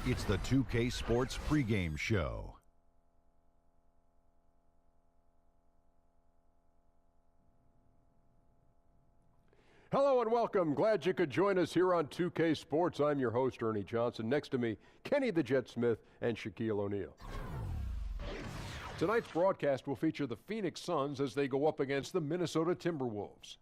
It's the 2K Sports pregame show. Hello and welcome. Glad you could join us here on 2K Sports. I'm your host, Ernie Johnson. Next to me, Kenny the Jet Smith and Shaquille O'Neal. Tonight's broadcast will feature the Phoenix Suns as they go up against the Minnesota Timberwolves.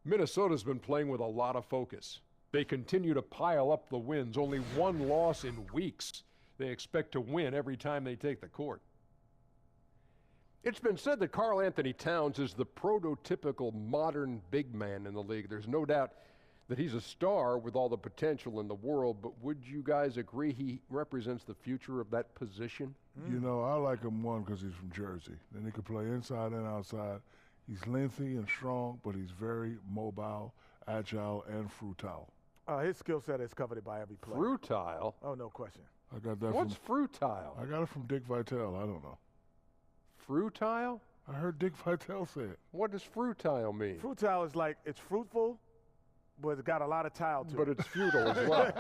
Minnesota's been playing with a lot of focus. They continue to pile up the wins, only one loss in weeks. They expect to win every time they take the court. It's been said that Karl Anthony Towns is the prototypical modern big man in the league. There's no doubt that he's a star with all the potential in the world, but would you guys agree he represents the future of that position? You know, I like him one because he's from Jersey. Then he can play inside and outside. He's lengthy and strong, but he's very mobile, agile, and fruitile. His skill set is coveted by every player. Fruitile? Oh, no question. I got that What's fruitile? I got it from Dick Vitale. I don't know. Fruitile? I heard Dick Vitale say it. What does fruitile mean? Fruitile is like it's fruitful, but it's got a lot of tile to it. But it's futile as well.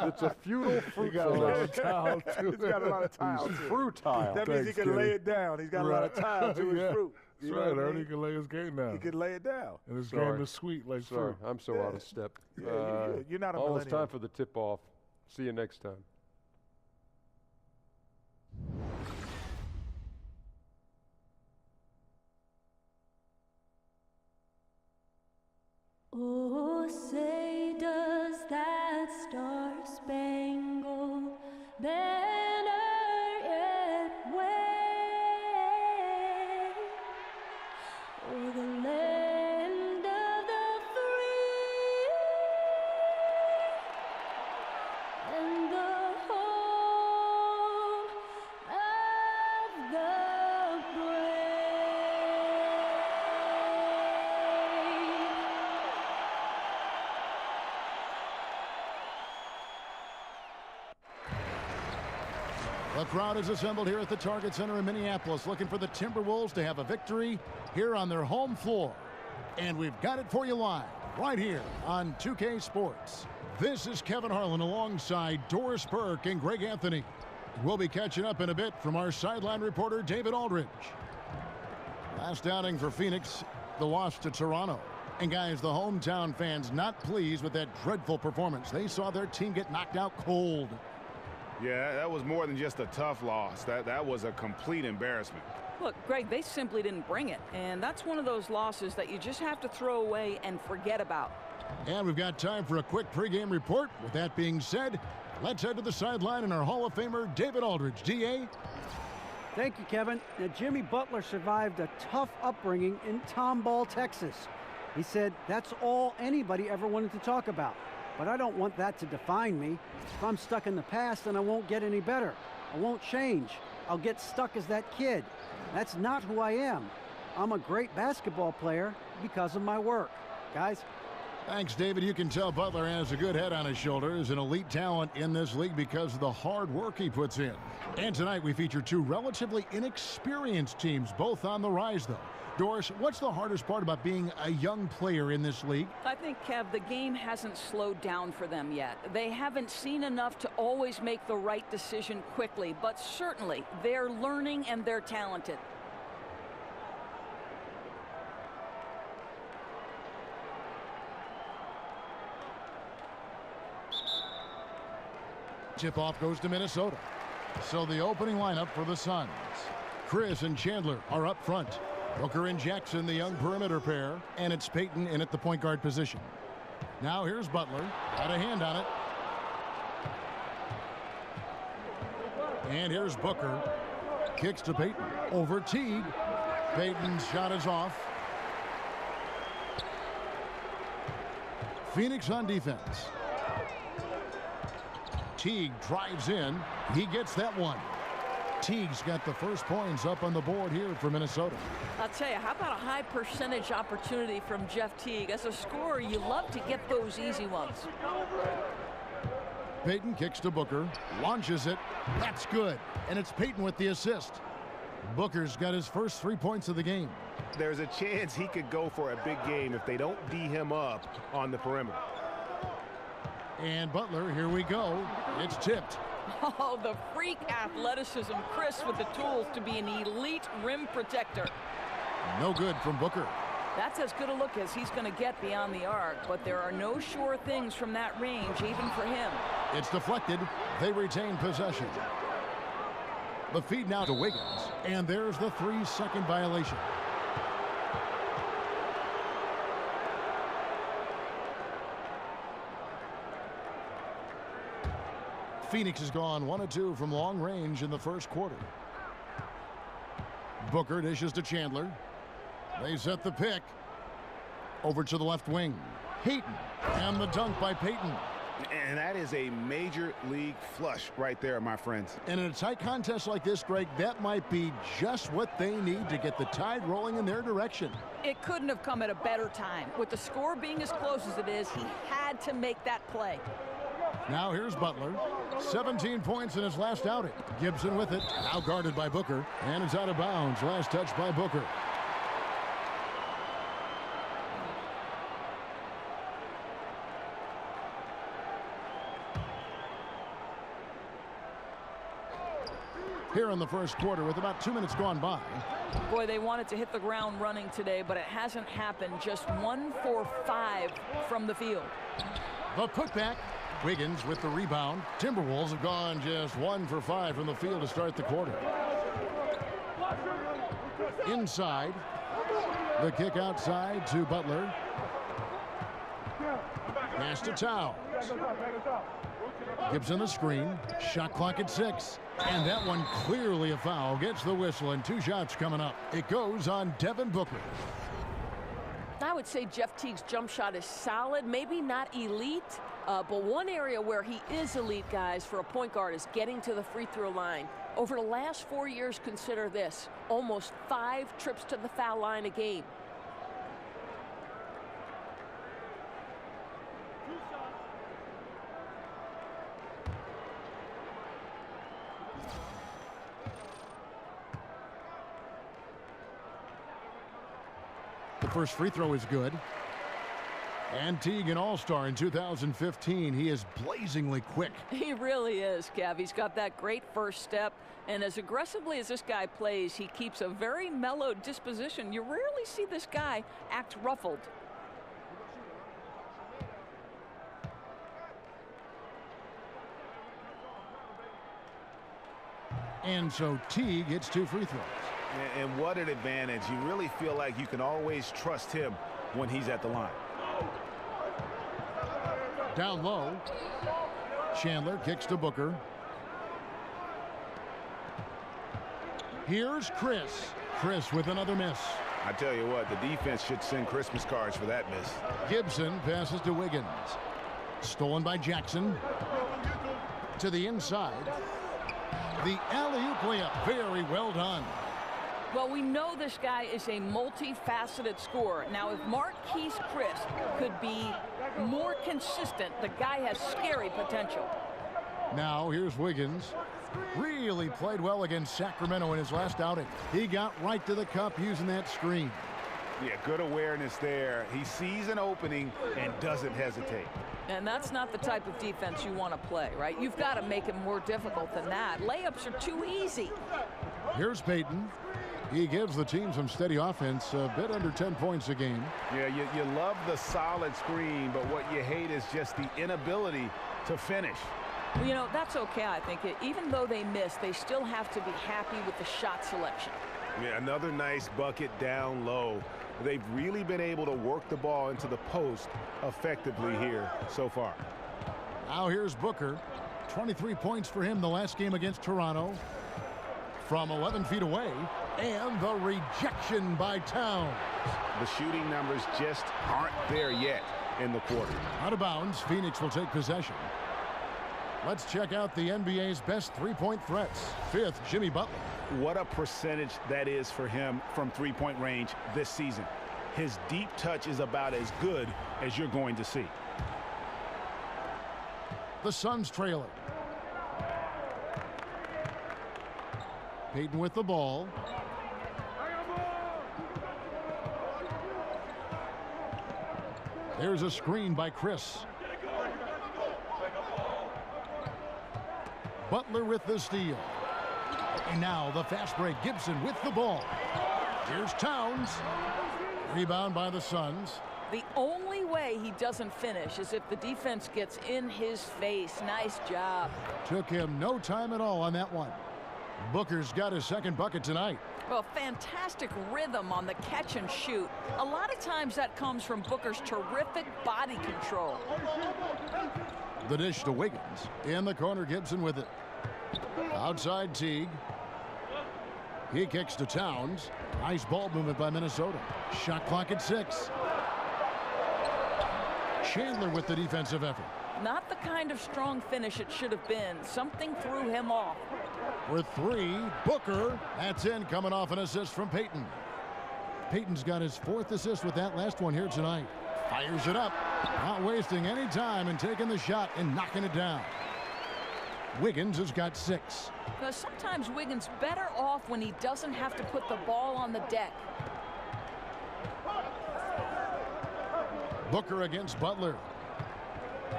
It's a futile fruitfulness. Got a lot of tile to It's got a lot of tile to it. Fruitile. That means he can lay it down. He's got a lot of tile to his fruit. That's right, Ernie can lay his game down. He can lay it down. And his game is sweet like fruit. I'm so out of step. You're not a almost millennial. time for the tip-off. See you next time. Oh, say does that star-spangled banner yet wave o'er the land of the free and the home of the The crowd is assembled here at the Target Center in Minneapolis, looking for the Timberwolves to have a victory here on their home floor. And we've got it for you live, right here on 2K Sports. This is Kevin Harlan alongside Doris Burke and Greg Anthony. We'll be catching up in a bit from our sideline reporter, David Aldridge. Last outing for Phoenix, the loss to Toronto. And guys, the hometown fans not pleased with that dreadful performance. They saw their team get knocked out cold. Yeah, that was more than just a tough loss. That was a complete embarrassment. Look, Greg, they simply didn't bring it. And that's one of those losses that you just have to throw away and forget about. And we've got time for a quick pregame report. With that being said, let's head to the sideline and our Hall of Famer, David Aldridge. D.A.? Thank you, Kevin. Now, Jimmy Butler survived a tough upbringing in Tomball, Texas. He said that's all anybody ever wanted to talk about. But I don't want that to define me. If I'm stuck in the past, then I won't get any better. I won't change. I'll get stuck as that kid. That's not who I am. I'm a great basketball player because of my work. Guys? Thanks, David. You can tell Butler has a good head on his shoulders, an elite talent in this league because of the hard work he puts in. And tonight we feature two relatively inexperienced teams, both on the rise, though. Doris, what's the hardest part about being a young player in this league? I think, Kev, the game hasn't slowed down for them yet. They haven't seen enough to always make the right decision quickly, but certainly they're learning and they're talented. Tip-off goes to Minnesota. So the opening lineup for the Suns. Chris and Chandler are up front. Booker and Jackson, the young perimeter pair, and it's Payton in at the point guard position. Now here's Butler, got a hand on it. And here's Booker, kicks to Payton, over Teague. Payton's shot is off. Phoenix on defense. Teague drives in, he gets that one. Teague's got the first points up on the board here for Minnesota. I'll tell you, how about a high percentage opportunity from Jeff Teague? As a scorer, you love to get those easy ones. Payton kicks to Booker, launches it. That's good. And it's Payton with the assist. Booker's got his first 3 points of the game. There's a chance he could go for a big game if they don't D him up on the perimeter. And Butler, here we go. It's tipped. Oh, the freak athleticism. Chris with the tools to be an elite rim protector. No good from Booker. That's as good a look as he's going to get beyond the arc, but there are no sure things from that range, even for him. It's deflected. They retain possession. The feed now to Wiggins, and there's the 3-second violation. Phoenix has gone 1 of 2 from long range in the first quarter. Booker dishes to Chandler. They set the pick. Over to the left wing. Payton. And the dunk by Payton. And that is a major league flush right there, my friends. And in a tight contest like this, Greg, that might be just what they need to get the tide rolling in their direction. It couldn't have come at a better time. With the score being as close as it is, he had to make that play. Now here's Butler. 17 points in his last outing. Gibson with it. Now guarded by Booker. And it's out of bounds. Last touch by Booker. Here in the first quarter with about 2 minutes gone by. Boy, they wanted to hit the ground running today, but it hasn't happened. Just 1 for 5 from the field. The putback. Wiggins with the rebound. Timberwolves have gone just 1 for 5 from the field to start the quarter. Inside. The kick outside to Butler. Pass to Towns. Gibson the screen. Shot clock at 6. And that one clearly a foul. Gets the whistle and 2 shots coming up. It goes on Devin Booker. I would say Jeff Teague's jump shot is solid, maybe not elite, but one area where he is elite, guys, for a point guard is getting to the free throw line. Over the last 4 years, consider this, almost 5 trips to the foul line a game. The first free throw is good. And Teague, an all-star in 2015. He is blazingly quick. He really is, Kev. He's got that great first step. And as aggressively as this guy plays, he keeps a very mellow disposition. You rarely see this guy act ruffled. And so Teague hits 2 free throws. And what an advantage. You really feel like you can always trust him when he's at the line. Down low. Chandler kicks to Booker. Here's Chris. Chris with another miss. I tell you what, the defense should send Christmas cards for that miss. Gibson passes to Wiggins. Stolen by Jackson. To the inside. The alley-oop layup. Very well done. Well, we know this guy is a multifaceted scorer. Now, if Marquise Chris could be more consistent, the guy has scary potential. Now, here's Wiggins. Really played well against Sacramento in his last outing. He got right to the cup using that screen. Yeah, good awareness there. He sees an opening and doesn't hesitate. And that's not the type of defense you want to play, right? You've got to make it more difficult than that. Layups are too easy. Here's Payton. He gives the team some steady offense, a bit under 10 points a game. Yeah, you love the solid screen, but what you hate is just the inability to finish. Well, you know, that's okay, I think. Even though they miss, they still have to be happy with the shot selection. Yeah, another nice bucket down low. They've really been able to work the ball into the post effectively here so far. Now here's Booker. 23 points for him the last game against Toronto. From 11 feet away. And the rejection by Towns. The shooting numbers just aren't there yet in the quarter. Out of bounds, Phoenix will take possession. Let's check out the NBA's best three-point threats. 5th, Jimmy Butler. What a percentage that is for him from three-point range this season. His deep touch is about as good as you're going to see. The Suns trailing. Payton with the ball. There's a screen by Chris. Butler with the steal. And now the fast break. Gibson with the ball. Here's Towns. Rebound by the Suns. The only way he doesn't finish is if the defense gets in his face. Nice job. Took him no time at all on that one. Booker's got his second bucket tonight. Well, fantastic rhythm on the catch and shoot. A lot of times that comes from Booker's terrific body control. The dish to Wiggins. In the corner, Gibson with it. Outside Teague. He kicks to Towns. Nice ball movement by Minnesota. Shot clock at 6. Chandler with the defensive effort. Not the kind of strong finish it should have been. Something threw him off. For 3, Booker. That's in, coming off an assist from Payton. Payton's got his 4th assist with that last one here tonight. Fires it up. Not wasting any time and taking the shot and knocking it down. Wiggins has got 6. Because sometimes Wiggins better off when he doesn't have to put the ball on the deck. Booker against Butler.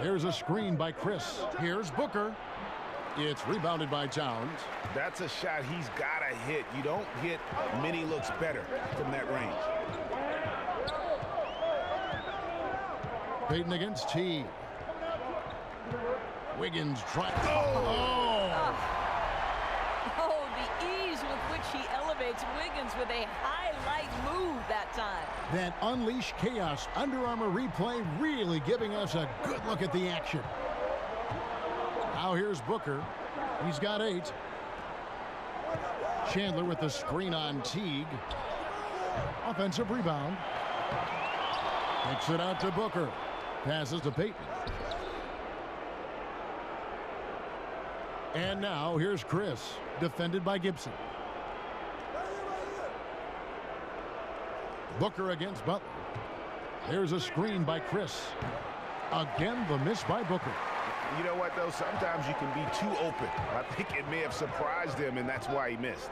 There's a screen by Chris. Here's Booker. It's rebounded by Towns. That's a shot he's got to hit. You don't get many looks better from that range. Payton against T. Wiggins trying. Oh, the ease with which he elevates Wiggins with a highlight move that time. That Unleash Chaos Under Armour replay really giving us a good look at the action. Now here's Booker. He's got 8. Chandler with the screen on Teague. Offensive rebound. Kicks it out to Booker. Passes to Payton. And now here's Chris, defended by Gibson. Booker against Butler. There's a screen by Chris. Again, the miss by Booker. You know what, though? Sometimes you can be too open. I think it may have surprised him, and that's why he missed.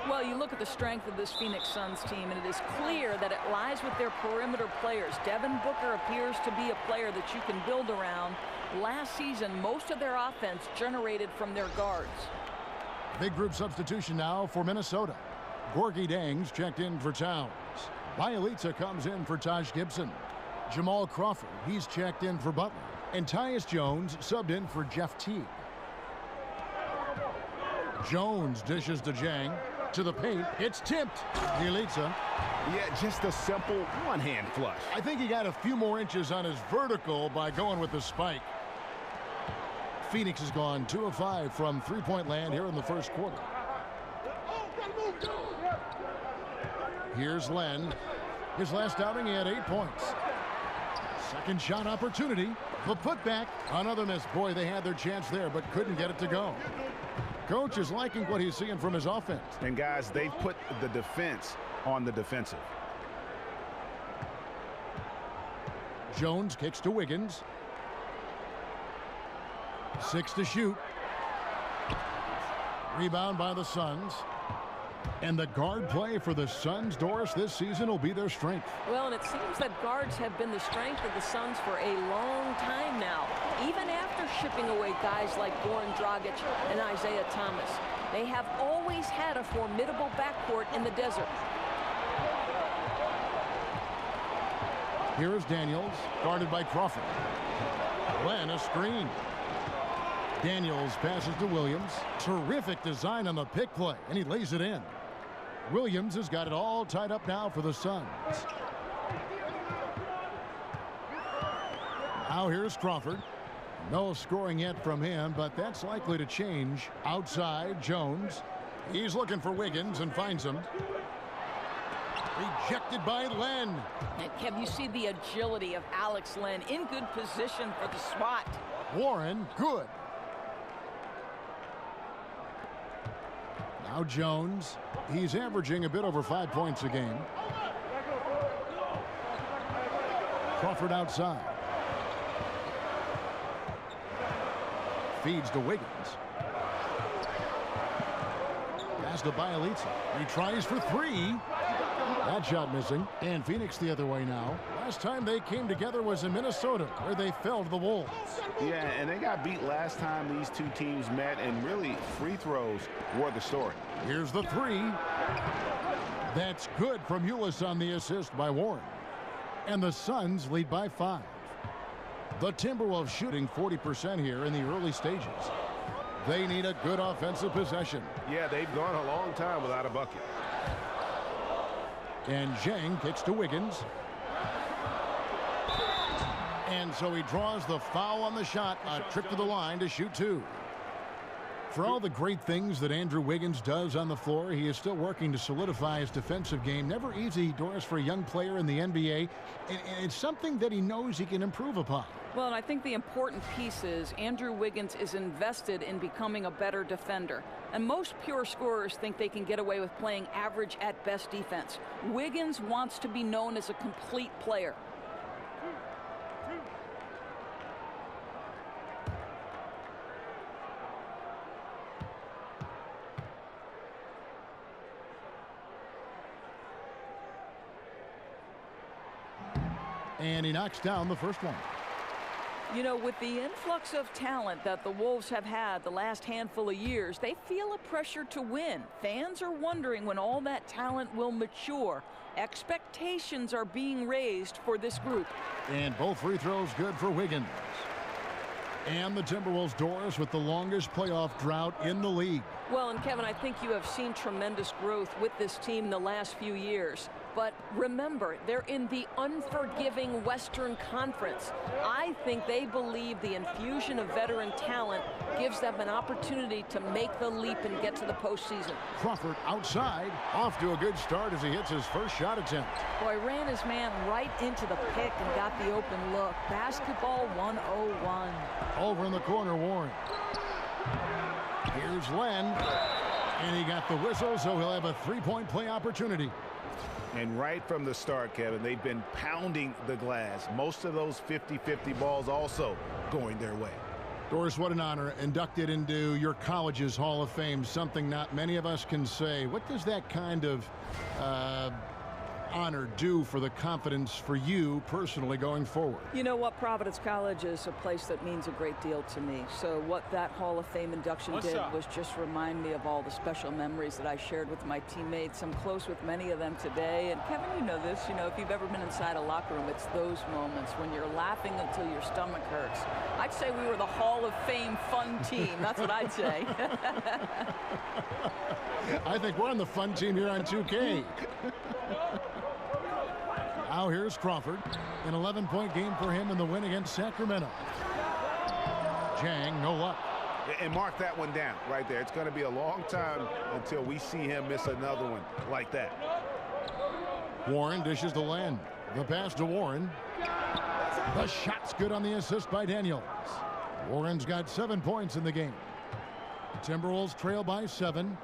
Well, you look at the strength of this Phoenix Suns team, and it is clear that it lies with their perimeter players. Devin Booker appears to be a player that you can build around. Last season, most of their offense generated from their guards. Big group substitution now for Minnesota. Gorgie Dangs checked in for Towns. Bielitsa comes in for Taj Gibson. Jamal Crawford, he's checked in for Butler. And Tyus Jones subbed in for Jeff Teague. Jones dishes to Jang. To the paint. It's tipped. Bielitsa. Yeah, just a simple one-hand flush. I think he got a few more inches on his vertical by going with the spike. Phoenix has gone 2 of 5 from three-point land here in the first quarter. Here's Len. His last outing, he had 8 points. Second shot opportunity. The putback. Another miss. Boy, they had their chance there, but couldn't get it to go. Coach is liking what he's seeing from his offense. And, guys, they've put the defense on the defensive. Jones kicks to Wiggins. 6 to shoot. Rebound by the Suns. And the guard play for the Suns, Doris, this season will be their strength. Well, and it seems that guards have been the strength of the Suns for a long time now. Even after shipping away guys like Goran Dragic and Isaiah Thomas, they have always had a formidable backcourt in the desert. Here is Daniels, guarded by Crawford. Len, a screen. Daniels passes to Williams. Terrific design on the pick play, and he lays it in. Williams has got it all tied up now for the Suns. Now here's Crawford. No scoring yet from him, but that's likely to change. Outside, Jones. He's looking for Wiggins and finds him. Rejected by Len. And Kev, you see the agility of Alex Len in good position for the swat. Warren, good. Now Jones. He's averaging a bit over 5 points a game. Crawford outside. Feeds to Wiggins. Pass to Bielitsa. He tries for 3. That shot missing. And Phoenix the other way now. Last time they came together was in Minnesota, where they fell to the Wolves. Yeah, and they got beat last time these two teams met, and really free throws were the story. Here's the three. That's good from Ulis on the assist by Warren. And the Suns lead by 5. The Timberwolves shooting 40% here in the early stages. They need a good offensive possession. Yeah, they've gone a long time without a bucket. And Zhang kicks to Wiggins. And so he draws the foul on the shot. A trip to the line to shoot 2. For all the great things that Andrew Wiggins does on the floor, he is still working to solidify his defensive game. Never easy, Doris, for a young player in the NBA. And it's something that he knows he can improve upon. Well, and I think the important piece is Andrew Wiggins is invested in becoming a better defender. And most pure scorers think they can get away with playing average at best defense. Wiggins wants to be known as a complete player. And he knocks down the first one. You know, with the influx of talent that the Wolves have had the last handful of years, they feel a pressure to win. Fans are wondering when all that talent will mature. Expectations are being raised for this group. And both free throws good for Wiggins. And the Timberwolves, Doris, with the longest playoff drought in the league. Well, and Kevin, I think you have seen tremendous growth with this team in the last few years. But remember, they're in the unforgiving Western Conference. I think they believe the infusion of veteran talent gives them an opportunity to make the leap and get to the postseason. Crawford outside, off to a good start as he hits his first shot attempt. Boy, ran his man right into the pick and got the open look. Basketball 101. Over in the corner, Warren. Here's Len. And he got the whistle, so he'll have a three-point play opportunity. And right from the start, Kevin, they've been pounding the glass. Most of those 50-50 balls also going their way. Doris, what an honor. Inducted into your college's Hall of Fame, something not many of us can say. What does that kind of honor do for the confidence for you personally going forward? You know what? Providence College is a place that means a great deal to me. So what that Hall of Fame induction did was just remind me of all the special memories that I shared with my teammates. I'm close with many of them today. And Kevin, you know this. You know, if you've ever been inside a locker room, it's those moments when you're laughing until your stomach hurts. I'd say we were the Hall of Fame fun team. That's what I'd say. I think we're on the fun team here on 2K. Now here's Crawford. An 11-point game for him in the win against Sacramento. Zhang, no luck. And mark that one down right there. It's going to be a long time until we see him miss another one like that. Warren dishes to Len. The pass to Warren. The shot's good on the assist by Daniels. Warren's got 7 points in the game. Timberwolves trail by 7.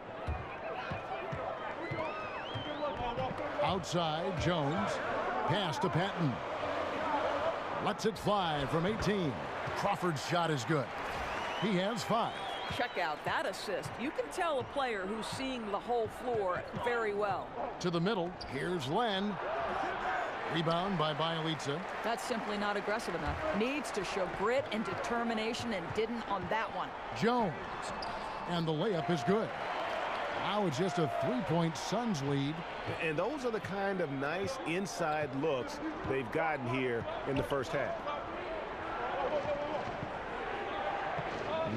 Outside, Jones. Pass to Patton. Lets it fly from 18. Crawford's shot is good. He has 5. Check out that assist. You can tell a player who's seeing the whole floor very well. To the middle. Here's Len. Rebound by Bielitsa. That's simply not aggressive enough. Needs to show grit and determination and didn't on that one. Jones. And the layup is good. Now it's just a 3-point Suns lead. And those are the kind of nice inside looks they've gotten here in the first half.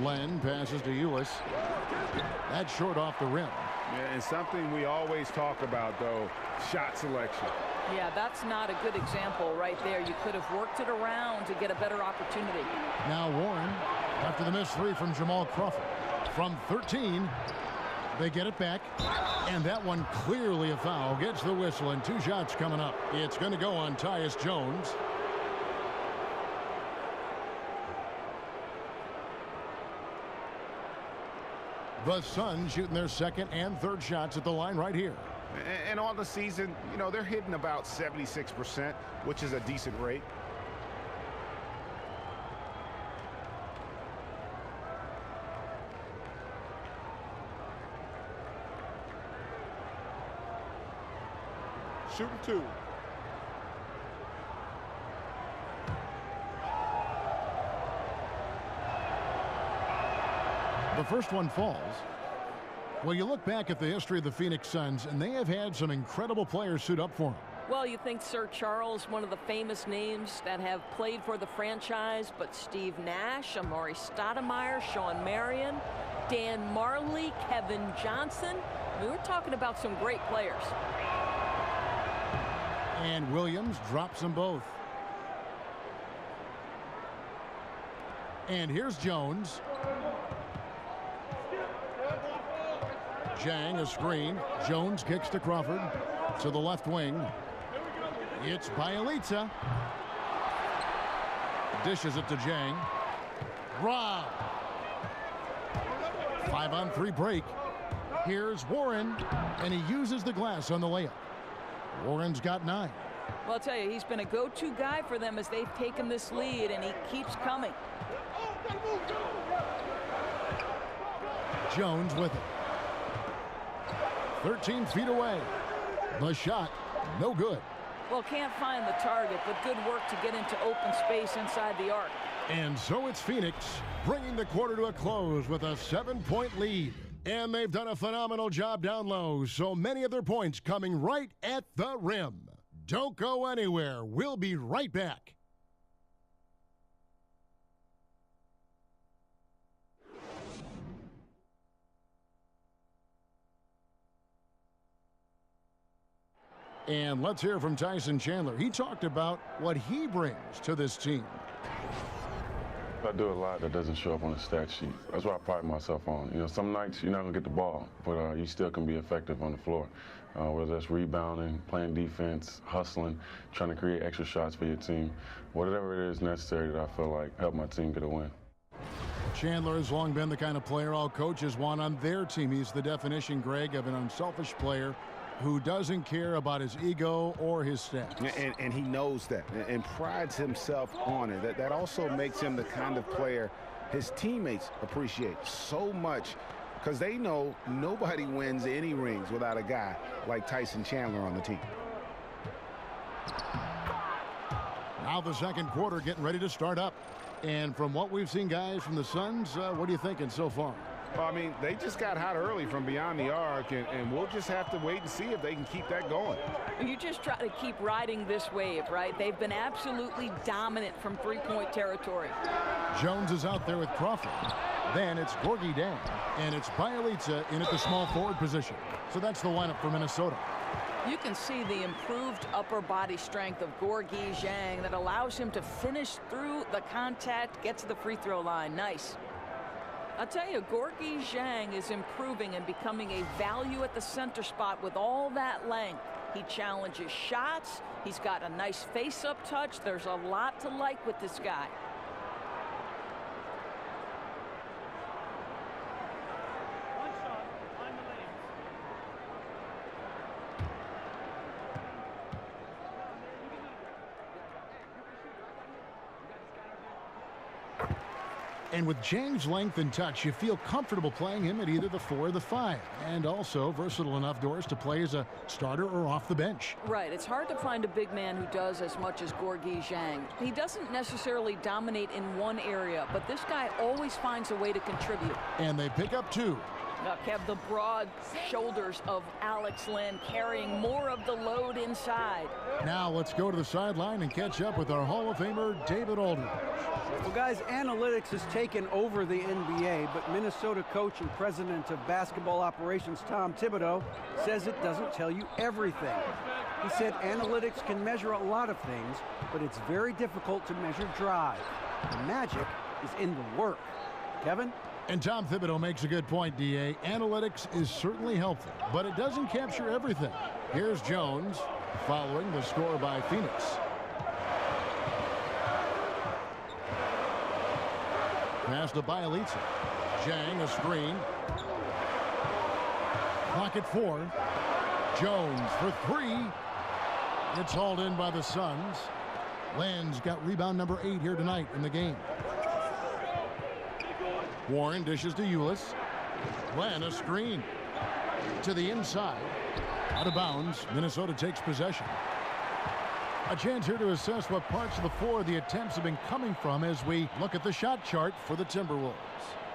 Len passes to Ulis. That's short off the rim. Yeah, and something we always talk about, though, shot selection. Yeah, that's not a good example right there. You could have worked it around to get a better opportunity. Now Warren, after the missed 3 from Jamal Crawford. From 13, they get it back. And that one clearly a foul. Gets the whistle and 2 shots coming up. It's going to go on Tyus Jones. The Suns shooting their second and third shots at the line right here. And on the season, you know, they're hitting about 76%, which is a decent rate. Shooting 2. The first one falls. Well, you look back at the history of the Phoenix Suns, and they have had some incredible players suit up for them. Well, you think Sir Charles, one of the famous names that have played for the franchise, but Steve Nash, Amari Stoudemire, Sean Marion, Dan Marley, Kevin Johnson. I mean, we're talking about some great players. And Williams drops them both. And here's Jones. Zhang, a screen. Jones kicks to Crawford to the left wing. It's Bielitsa. Dishes it to Zhang. Rob. 5-on-3 break. Here's Warren, and he uses the glass on the layup. Warren's got 9. Well, I'll tell you, he's been a go-to guy for them as they've taken this lead, and he keeps coming. Jones with it. 13 feet away. The shot, no good. Well, can't find the target, but good work to get into open space inside the arc. And so it's Phoenix bringing the quarter to a close with a 7-point lead. And they've done a phenomenal job down low, so many of their points coming right at the rim. Don't go anywhere. We'll be right back. And let's hear from Tyson Chandler. He talked about what he brings to this team. I do a lot that doesn't show up on the stat sheet. That's what I pride myself on. You know, some nights you're not going to get the ball, but you still can be effective on the floor. Whether that's rebounding, playing defense, hustling, trying to create extra shots for your team. Whatever it is necessary that I feel like help my team get a win. Chandler has long been the kind of player all coaches want on their team. He's the definition, Greg, of an unselfish player who doesn't care about his ego or his stats. And he knows that and prides himself on it. That also makes him the kind of player his teammates appreciate so much, because they know nobody wins any rings without a guy like Tyson Chandler on the team. Now the second quarter getting ready to start up. And from what we've seen, guys, from the Suns, what are you thinking so far? Well, I mean, they just got hot early from beyond the arc, and we'll just have to wait and see if they can keep that going. You just try to keep riding this wave, right? They've been absolutely dominant from three-point territory. Jones is out there with Crawford. Then it's Gorgui Dieng, and it's Bielitsa in at the small forward position. So that's the lineup for Minnesota. You can see the improved upper body strength of Gorgui Dieng that allows him to finish through the contact, get to the free throw line. Nice. I'll tell you, Gorgui Dieng is improving and becoming a value at the center spot with all that length. He challenges shots. He's got a nice face-up touch. There's a lot to like with this guy. And with Dieng's length and touch, you feel comfortable playing him at either the 4 or the 5. And also versatile enough, Doris, to play as a starter or off the bench. Right. It's hard to find a big man who does as much as Gorgui Dieng. He doesn't necessarily dominate in one area, but this guy always finds a way to contribute. And they pick up 2. Kev, the broad shoulders of Alex Len carrying more of the load inside. Now let's go to the sideline and catch up with our Hall of Famer, David Aldridge. Well, guys, analytics has taken over the NBA, but Minnesota coach and president of basketball operations, Tom Thibodeau, says it doesn't tell you everything. He said analytics can measure a lot of things, but it's very difficult to measure drive. The magic is in the work. Kevin? And Tom Thibodeau makes a good point, D.A. Analytics is certainly helpful, but it doesn't capture everything. Here's Jones following the score by Phoenix. Pass to Bielitsa. Zhang, a screen. Clock at 4. Jones for 3. It's hauled in by the Suns. Len's got rebound number 8 here tonight in the game. Warren dishes to Ulis. Len, a screen. To the inside. Out of bounds. Minnesota takes possession. A chance here to assess what parts of the floor the attempts have been coming from as we look at the shot chart for the Timberwolves.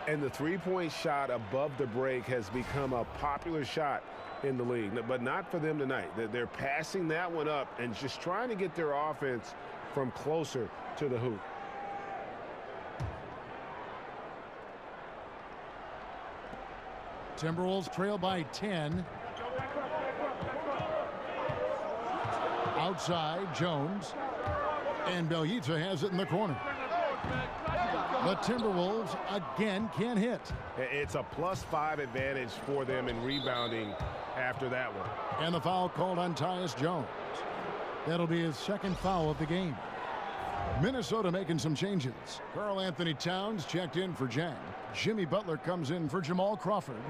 And the three-point shot above the break has become a popular shot in the league, but not for them tonight. They're passing that one up and just trying to get their offense from closer to the hoop. Timberwolves trail by 10. Outside, Jones. And Bjelica has it in the corner. The Timberwolves again can't hit. It's a +5 advantage for them in rebounding after that one. And the foul called on Tyus Jones. That'll be his second foul of the game. Minnesota making some changes. Karl-Anthony Towns checked in for Jang. Jimmy Butler comes in for Jamal Crawford.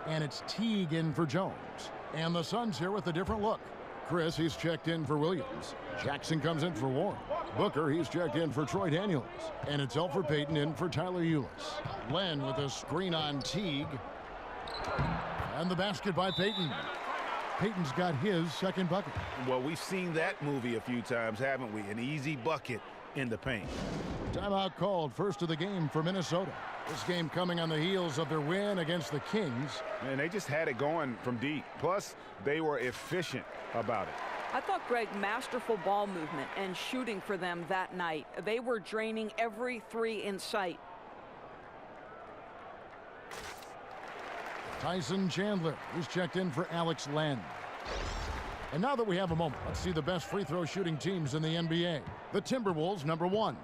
And it's Teague in for Jones. And the Suns here with a different look. Chris, he's checked in for Williams. Jackson comes in for Warren. Booker, he's checked in for Troy Daniels. And it's Elfrid Payton in for Tyler Ulis. Len with a screen on Teague. And the basket by Payton. Payton's got his second bucket. Well, we've seen that movie a few times, haven't we? An easy bucket in the paint. Timeout called, first of the game for Minnesota. This game coming on the heels of their win against the Kings. And they just had it going from deep. Plus, they were efficient about it. I thought, Greg, masterful ball movement and shooting for them that night. They were draining every three in sight. Tyson Chandler, who's checked in for Alex Len. And now that we have a moment, let's see the best free throw shooting teams in the NBA. The Timberwolves, #1.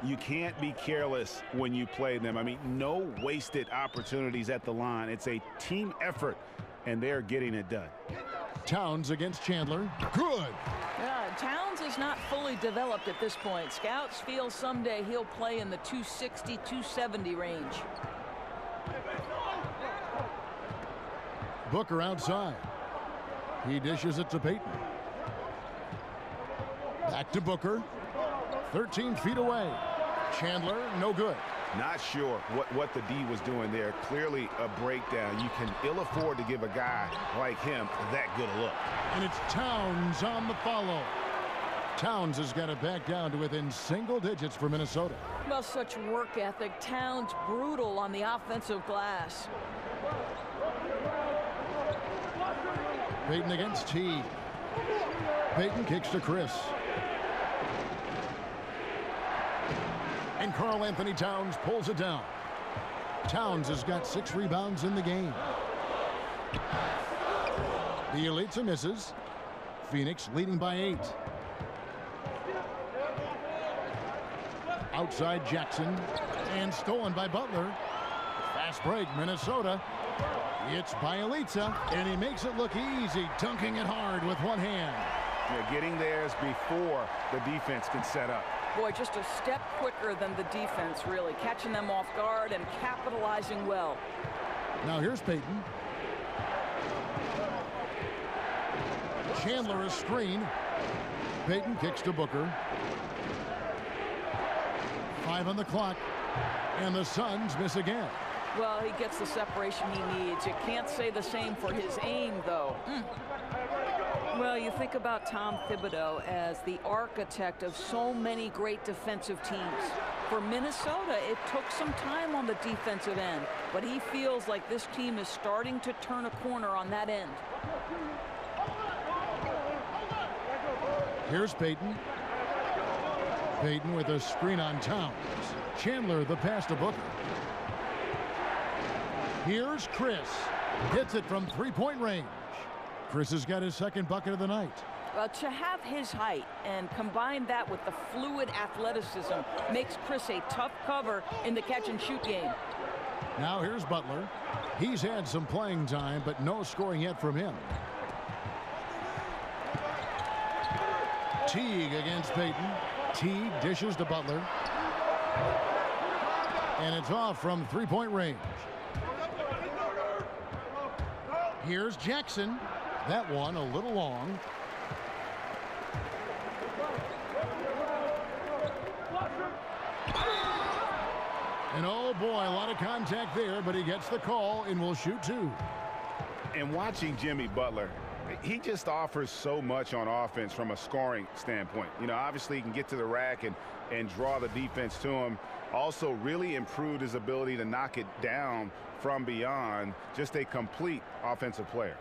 You can't be careless when you play them. I mean, no wasted opportunities at the line. It's a team effort, and they're getting it done. Towns against Chandler. Good. Yeah, Towns is not fully developed at this point. Scouts feel someday he'll play in the 260, 270 range. Booker outside. He dishes it to Payton. Back to Booker. 13 feet away. Chandler, no good. Not sure what the D was doing there. Clearly a breakdown. You can ill afford to give a guy like him that good a look. And it's Towns on the follow. Towns has got it back down to within single digits for Minnesota. Well, such work ethic. Towns brutal on the offensive glass. Payton against Teague. Payton kicks to Chris. And Karl-Anthony Towns pulls it down. Towns has got 6 rebounds in the game. Bjelica misses. Phoenix leading by 8. Outside Jackson. And stolen by Butler. Fast break, Minnesota. It's Bjelica, and he makes it look easy, dunking it hard with one hand. Yeah, getting theirs before the defense can set up. Boy, just a step quicker than the defense, really. Catching them off guard and capitalizing well. Now here's Payton. Chandler a screen. Payton kicks to Booker. 5 on the clock. And the Suns miss again. Well, he gets the separation he needs. You can't say the same for his aim, though. Well, you think about Tom Thibodeau as the architect of so many great defensive teams. For Minnesota, it took some time on the defensive end, but he feels like this team is starting to turn a corner on that end. Here's Payton. Payton with a screen on Towns. Chandler the pass to Booker. Here's Chris. Hits it from three-point range. Chris has got his second bucket of the night. Well, to have his height and combine that with the fluid athleticism makes Chris a tough cover in the catch-and-shoot game. Now here's Butler. He's had some playing time, but no scoring yet from him. Teague against Payton. Teague dishes to Butler. And it's off from three-point range. Here's Jackson. That one a little long. And oh boy, a lot of contact there, but he gets the call and will shoot 2. And watching Jimmy Butler, He just offers so much on offense from a scoring standpoint. You know, obviously he can get to the rack and draw the defense to him. Also really improved his ability to knock it down from beyond. Just a complete offensive player.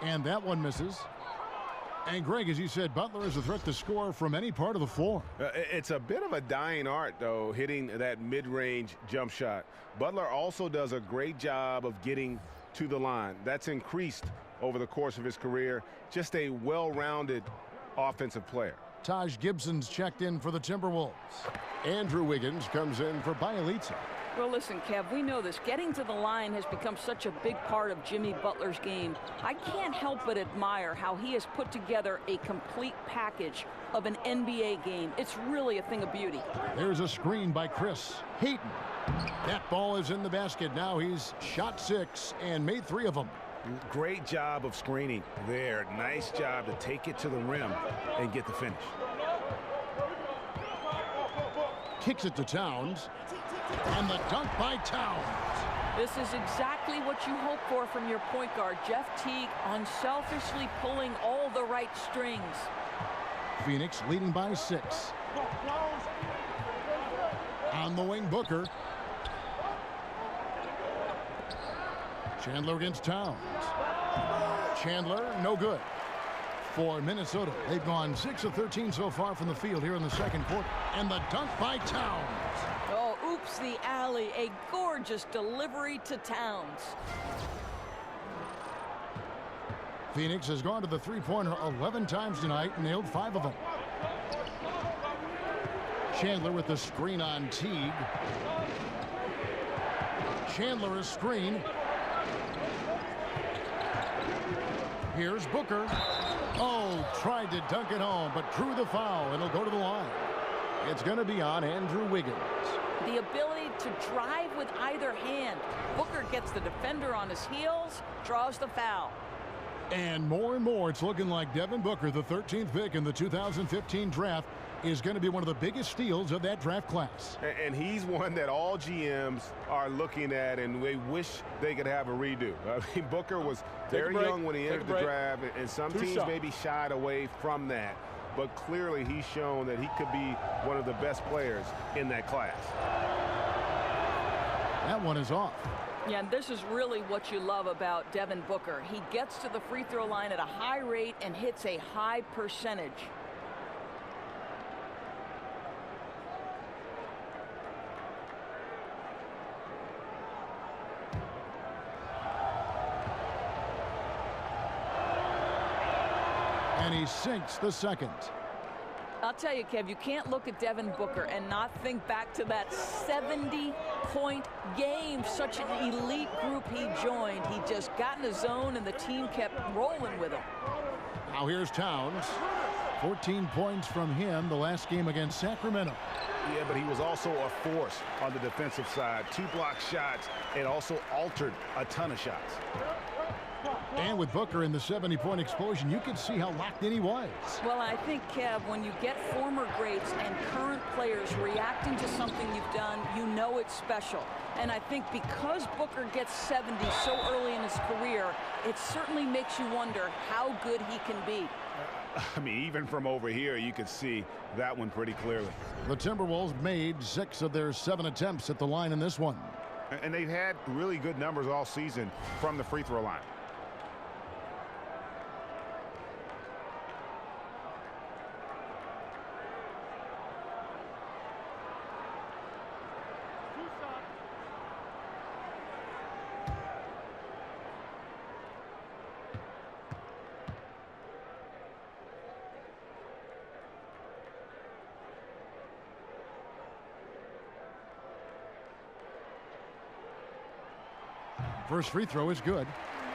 And that one misses. And Greg, as you said, Butler is a threat to score from any part of the floor. It's a bit of a dying art, though, hitting that mid-range jump shot. Butler also does a great job of getting to the line. That's increased over the course of his career. Just a well-rounded offensive player. Taj Gibson's checked in for the Timberwolves. Andrew Wiggins comes in for Bielitsa. Well, listen, Kev, we know this. Getting to the line has become such a big part of Jimmy Butler's game. I can't help but admire how he has put together a complete package of an NBA game. It's really a thing of beauty. There's a screen by Chris Hayton. That ball is in the basket. Now he's shot 6 and made 3 of them. Great job of screening there. Nice job to take it to the rim and get the finish. Kicks it to Towns. And the dunk by Towns. This is exactly what you hope for from your point guard, Jeff Teague, unselfishly pulling all the right strings. Phoenix leading by 6. On the wing, Booker. Chandler against Towns. Chandler, no good. For Minnesota, they've gone 6 of 13 so far from the field here in the second quarter. And the dunk by Towns. Oh, oops, the alley. A gorgeous delivery to Towns. Phoenix has gone to the three-pointer 11 times tonight and nailed 5 of them. Chandler with the screen on Teague. Chandler a screen. Here's Booker. Oh, tried to dunk it home, but drew the foul, and it'll go to the line. It's going to be on Andrew Wiggins. The ability to drive with either hand. Booker gets the defender on his heels, draws the foul. And more, it's looking like Devin Booker, the 13th pick in the 2015 draft, is going to be one of the biggest steals of that draft class. And he's one that all GMs are looking at, and they wish they could have a redo. I mean, Booker was very young when he entered the draft, and some teams maybe shied away from that. But clearly he's shown that he could be one of the best players in that class. That one is off. Yeah, and this is really what you love about Devin Booker. He gets to the free throw line at a high rate and hits a high percentage. And he sinks the second. I'll tell you, Kev, you can't look at Devin Booker and not think back to that 70-point game. Such an elite group he joined. He just got in the zone, and the team kept rolling with him. Now here's Towns. 14 points from him the last game against Sacramento. Yeah, but he was also a force on the defensive side. 2 block shots, and also altered a ton of shots. And with Booker in the 70-point explosion, you could see how locked in he was. Well, I think, Kev, when you get former greats and current players reacting to something you've done, you know it's special. And I think because Booker gets 70 so early in his career, it certainly makes you wonder how good he can be. I mean, even from over here, you could see that one pretty clearly. The Timberwolves made 6 of their 7 attempts at the line in this one. And they've had really good numbers all season from the free throw line. First free throw is good.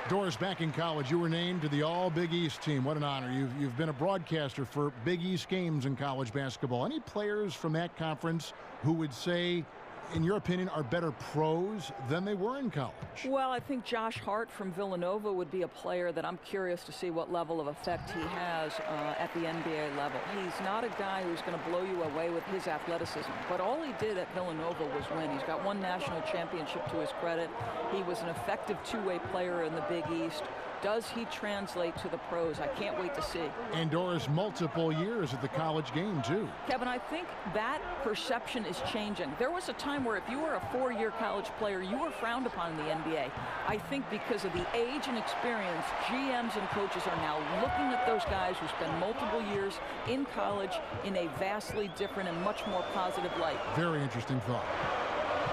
Doris, back in college, you were named to the All-Big East team. What an honor. You've been a broadcaster for Big East games in college basketball. Any players from that conference who would say in your opinion, are better pros than they were in college? Well, I think Josh Hart from Villanova would be a player that I'm curious to see what level of effect he has at the NBA level. He's not a guy who's going to blow you away with his athleticism, but all he did at Villanova was win. He's got one national championship to his credit. He was an effective two-way player in the Big East. Does he translate to the pros? I can't wait to see. And Doris, multiple years at the college game, too. Kevin, I think that perception is changing. There was a time where if you were a four-year college player, you were frowned upon in the NBA. I think because of the age and experience, GMs and coaches are now looking at those guys who spend multiple years in college in a vastly different and much more positive light. Very interesting thought.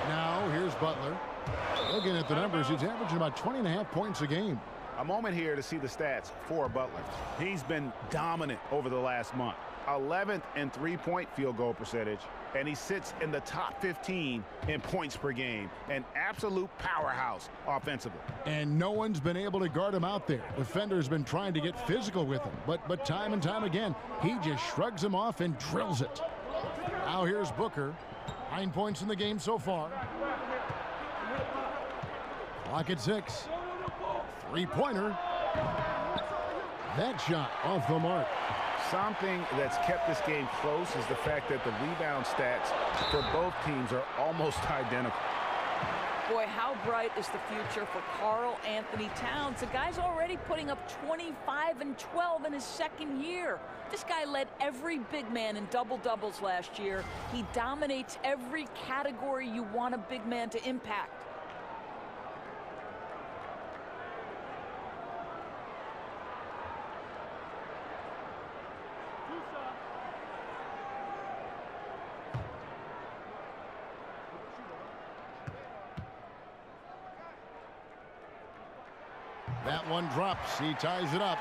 Now, here's Butler. Looking at the numbers, he's averaging about 20.5 points a game. A moment here to see the stats for Butler. He's been dominant over the last month. 11th in three-point field goal percentage, and he sits in the top 15 in points per game. An absolute powerhouse offensively. And no one's been able to guard him out there. Defender's been trying to get physical with him, but time and time again, he just shrugs him off and drills it. Now here's Booker. 9 points in the game so far. Clock at 6. Three-pointer. That shot off the mark. Something that's kept this game close is the fact that the rebound stats for both teams are almost identical. Boy, how bright is the future for Karl Anthony Towns? The guy's already putting up 25 and 12 in his second year. This guy led every big man in double-doubles last year. He dominates every category you want a big man to impact. That one drops. He ties it up.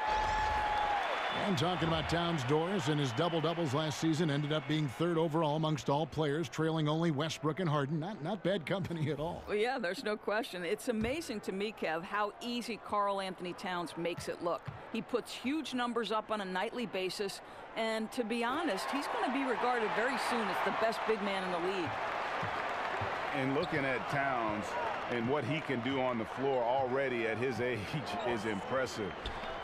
And talking about Towns, Doris, and his double-doubles last season ended up being third overall amongst all players, trailing only Westbrook and Harden. Not bad company at all. Well, yeah, there's no question. It's amazing to me, Kev, how easy Karl Anthony Towns makes it look. He puts huge numbers up on a nightly basis, and to be honest, he's going to be regarded very soon as the best big man in the league. And looking at Towns and what he can do on the floor already at his age is impressive.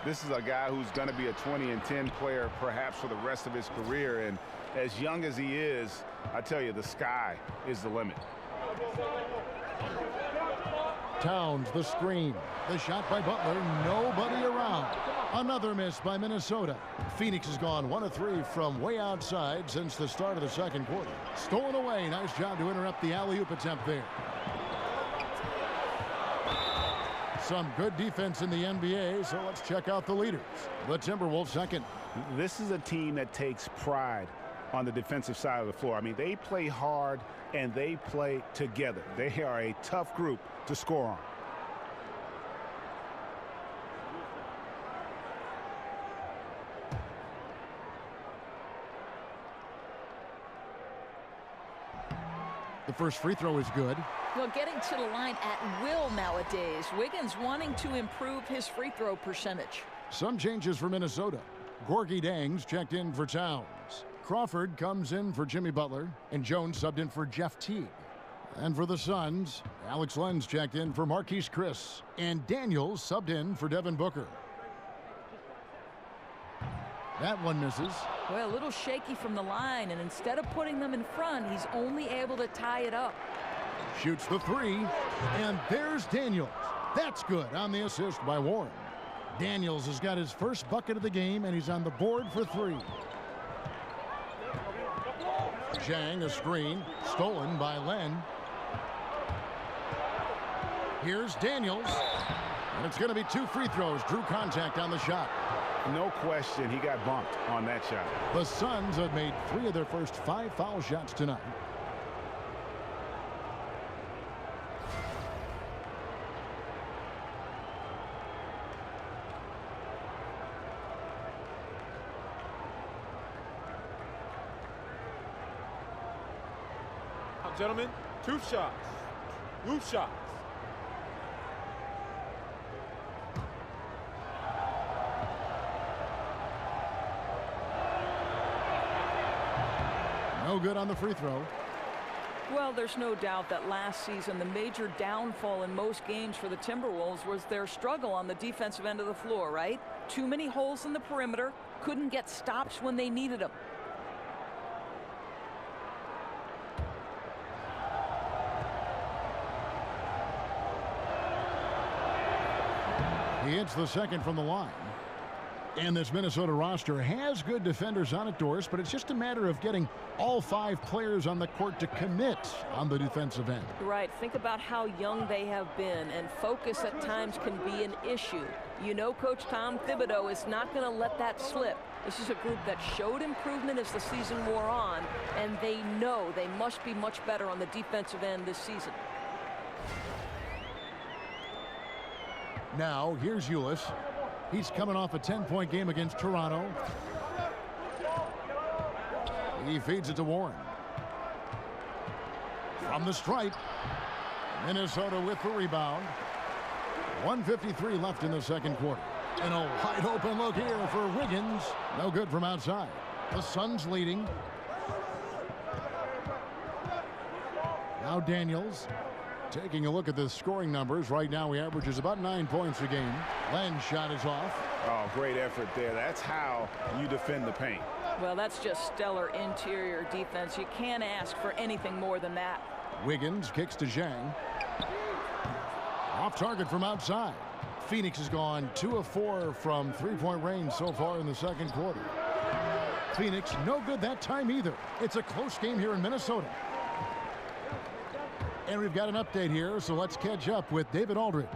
This is a guy who's going to be a 20-10 player perhaps for the rest of his career. And as young as he is, I tell you, the sky is the limit. Towns, the screen. The shot by Butler. Nobody around. Another miss by Minnesota. Phoenix has gone 1 of 3 from way outside since the start of the second quarter. Stolen away. Nice job to interrupt the alley-oop attempt there. Some good defense in the NBA, so let's check out the leaders. The Timberwolves second. This is a team that takes pride on the defensive side of the floor. I mean, they play hard and they play together. They are a tough group to score on. The first free throw is good. Well, getting to the line at will nowadays. Wiggins wanting to improve his free throw percentage. Some changes for Minnesota. Gorgie Dangs checked in for Towns. Crawford comes in for Jimmy Butler, and Jones subbed in for Jeff Teague. And for the Suns, Alex Lenz checked in for Marquise Chris, and Daniels subbed in for Devin Booker. That one misses. Well, a little shaky from the line, and instead of putting them in front, he's only able to tie it up. Shoots the three, and there's Daniels. That's good on the assist by Warren. Daniels has got his first bucket of the game, and he's on the board for three. Zhang, a screen, stolen by Len. Here's Daniels, and it's going to be 2 free throws. Drew contact on the shot. No question, he got bumped on that shot. The Suns have made 3 of their first 5 foul shots tonight. Gentlemen, 2 shots. Loose shots. No good on the free throw. Well, there's no doubt that last season the major downfall in most games for the Timberwolves was their struggle on the defensive end of the floor, right? Too many holes in the perimeter, couldn't get stops when they needed them. He hits the second from the line. And this Minnesota roster has good defenders on it, Doris, but it's just a matter of getting all 5 players on the court to commit on the defensive end. Right. Think about how young they have been, and focus at times can be an issue. You know, Coach Tom Thibodeau is not going to let that slip. This is a group that showed improvement as the season wore on, and they know they must be much better on the defensive end this season. Now, here's Ulis. He's coming off a 10-point game against Toronto. He feeds it to Warren. From the stripe, Minnesota with the rebound. 1:53 left in the second quarter. And a wide open look here for Wiggins. No good from outside. The Suns leading. Now Daniels. Taking a look at the scoring numbers, right now he averages about 9 points a game. Len's shot is off. Oh, great effort there. That's how you defend the paint. Well, that's just stellar interior defense. You can't ask for anything more than that. Wiggins kicks to Zhang. Off target from outside. Phoenix has gone 2 of 4 from 3-point range so far in the second quarter. Phoenix no good that time either. It's a close game here in Minnesota. And we've got an update here, so let's catch up with David Aldridge.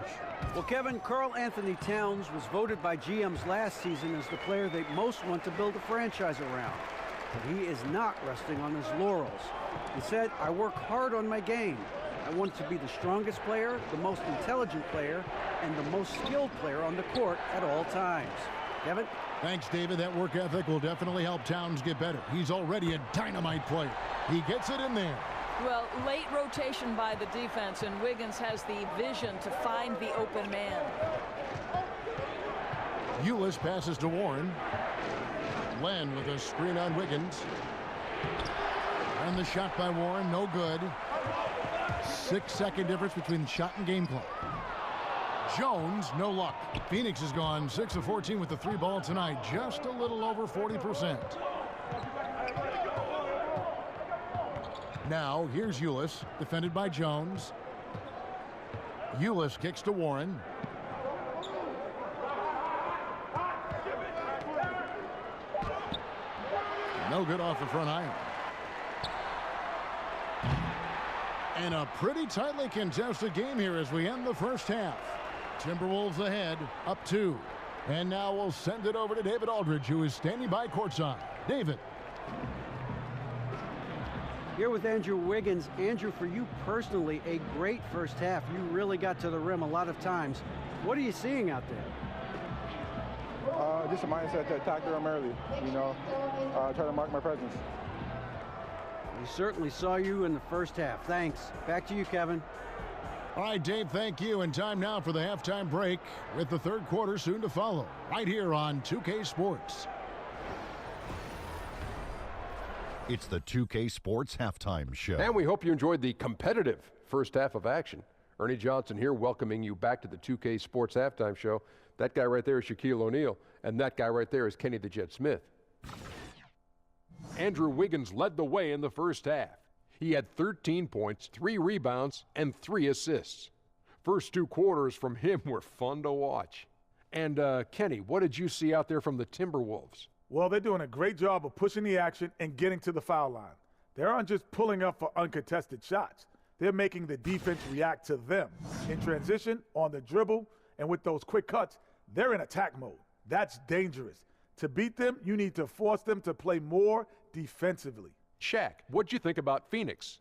Well, Kevin, Karl Anthony Towns was voted by GMs last season as the player they most want to build a franchise around. But he is not resting on his laurels. He said, "I work hard on my game. I want to be the strongest player, the most intelligent player, and the most skilled player on the court at all times." Kevin? Thanks, David. That work ethic will definitely help Towns get better. He's already a dynamite player. He gets it in there. Well, late rotation by the defense, and Wiggins has the vision to find the open man. Ulis passes to Warren. Len with a screen on Wiggins. And the shot by Warren, no good. 6-second difference between shot and game clock. Jones, no luck. Phoenix has gone 6 of 14 with the 3 ball tonight, just a little over 40%. Now, here's Ulis, defended by Jones. Ulis kicks to Warren. No good off the front iron. And a pretty tightly contested game here as we end the first half. Timberwolves ahead, up 2. And now we'll send it over to David Aldridge, who is standing by courtside. David. Here with Andrew Wiggins. Andrew, for you personally, a great first half. You really got to the rim a lot of times. What are you seeing out there? Just a mindset to attack the rim early, try to mark my presence. We certainly saw you in the first half. Thanks. Back to you, Kevin. All right, Dave, thank you. And time now for the halftime break with the third quarter soon to follow right here on 2K Sports. It's the 2K Sports Halftime Show. And we hope you enjoyed the competitive first half of action. Ernie Johnson here welcoming you back to the 2K Sports Halftime Show. That guy right there is Shaquille O'Neal, and that guy right there is Kenny the Jet Smith. Andrew Wiggins led the way in the first half. He had 13 points, 3 rebounds, and 3 assists. First 2 quarters from him were fun to watch. And Kenny, what did you see out there from the Timberwolves? Well, they're doing a great job of pushing the action and getting to the foul line. They aren't just pulling up for uncontested shots. They're making the defense react to them. In transition, on the dribble, and with those quick cuts, they're in attack mode. That's dangerous. To beat them, you need to force them to play more defensively. Shaq, what'd you think about Phoenix?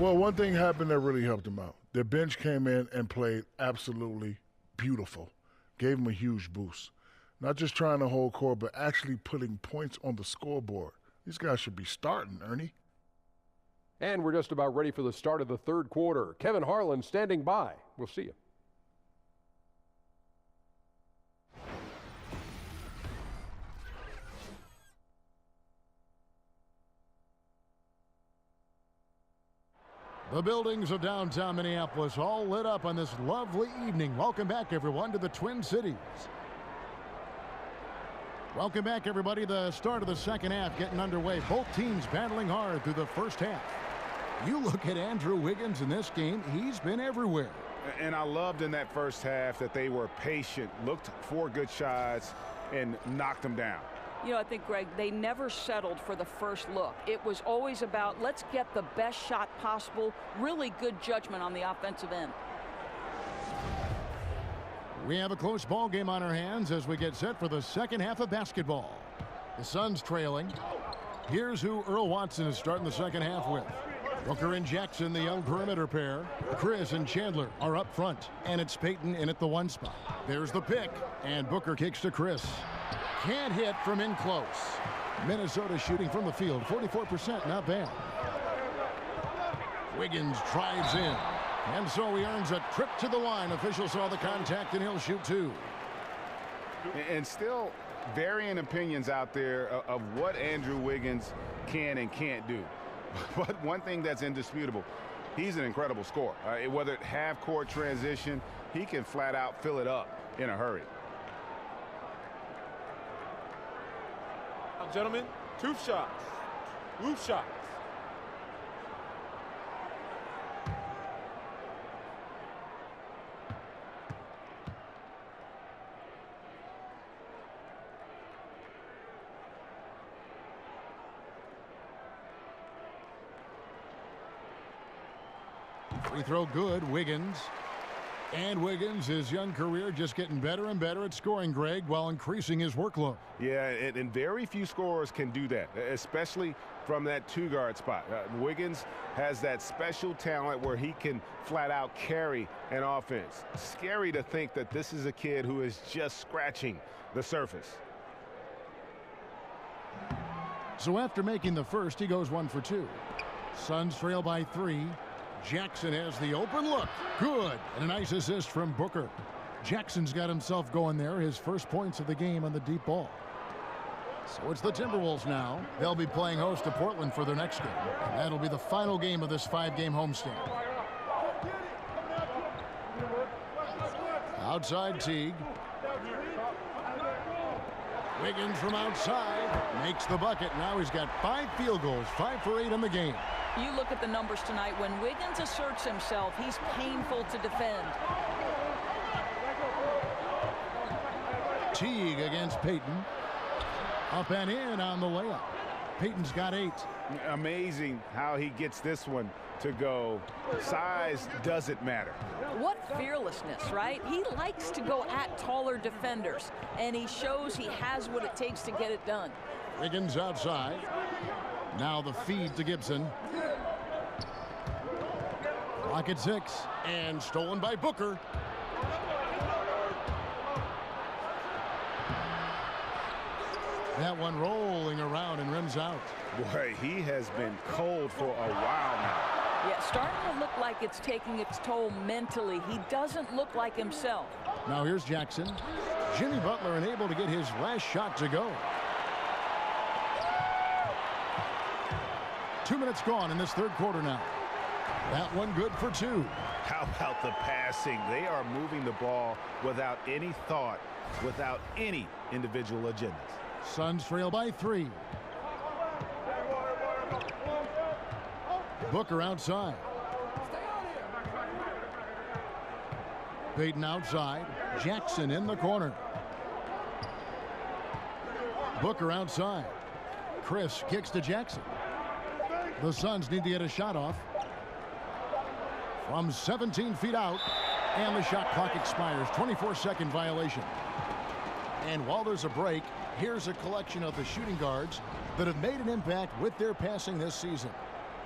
Well, one thing happened that really helped them out. Their bench came in and played absolutely beautiful. Gave them a huge boost. Not just trying to hold court, but actually putting points on the scoreboard. These guys should be starting, Ernie. And we're just about ready for the start of the third quarter. Kevin Harlan standing by. We'll see you. The buildings of downtown Minneapolis all lit up on this lovely evening. Welcome back, everyone, to the Twin Cities. Welcome back, everybody. The start of the second half getting underway. Both teams battling hard through the first half. You look at Andrew Wiggins in this game, he's been everywhere. And I loved in that first half that they were patient, looked for good shots, and knocked them down. You know, I think, Greg, they never settled for the first look. It was always about, let's get the best shot possible. Really good judgment on the offensive end. We have a close ball game on our hands as we get set for the second half of basketball. The Suns trailing. Here's who Earl Watson is starting the second half with. Booker and Jackson, the young perimeter pair. Chris and Chandler are up front, and it's Payton in at the 1 spot. There's the pick, and Booker kicks to Chris. Can't hit from in close. Minnesota shooting from the field, 44%, not bad. Wiggins drives in, and so he earns a trip to the line. Official saw the contact, and he'll shoot 2. And still varying opinions out there of what Andrew Wiggins can and can't do. But one thing that's indisputable, he's an incredible scorer. Whether it's half-court transition, he can flat out fill it up in a hurry. Now, gentlemen, 2 shots. Loose shots. Free throw good, Wiggins. And Wiggins, his young career just getting better and better at scoring, Greg, while increasing his workload. Yeah, and very few scorers can do that, especially from that 2-guard spot. Wiggins has that special talent where he can flat out carry an offense. Scary to think that this is a kid who is just scratching the surface. So after making the first, he goes 1 for 2. Suns trail by 3. Jackson has the open look. Good. And a nice assist from Booker. Jackson's got himself going there. His first points of the game on the deep ball. So it's the Timberwolves now. They'll be playing host to Portland for their next game. And that'll be the final game of this 5-game homestand. Outside Teague. Wiggins from outside makes the bucket. Now he's got 5 field goals, 5 for 8 in the game. You look at the numbers tonight. When Wiggins asserts himself, he's painful to defend. Teague against Payton. Up and in on the layup. Payton's got 8. Amazing how he gets this one to go. Size doesn't matter. What fearlessness, right? He likes to go at taller defenders, and he shows he has what it takes to get it done. Wiggins outside. Now the feed to Gibson. Clock at 6, and stolen by Booker. That one rolling around and rims out. Boy, he has been cold for a while now. Yeah, starting to look like it's taking its toll mentally. He doesn't look like himself. Now here's Jackson. Jimmy Butler unable to get his last shot to go. 2 minutes gone in this third quarter now. That one good for 2. How about the passing? They are moving the ball without any thought, without any individual agendas. Suns trail by 3. Booker outside. Payton outside. Jackson in the corner. Booker outside. Chris kicks to Jackson. The Suns need to get a shot off. From 17 feet out, and the shot clock expires. 24-second violation. And while there's a break, here's a collection of the shooting guards that have made an impact with their passing this season.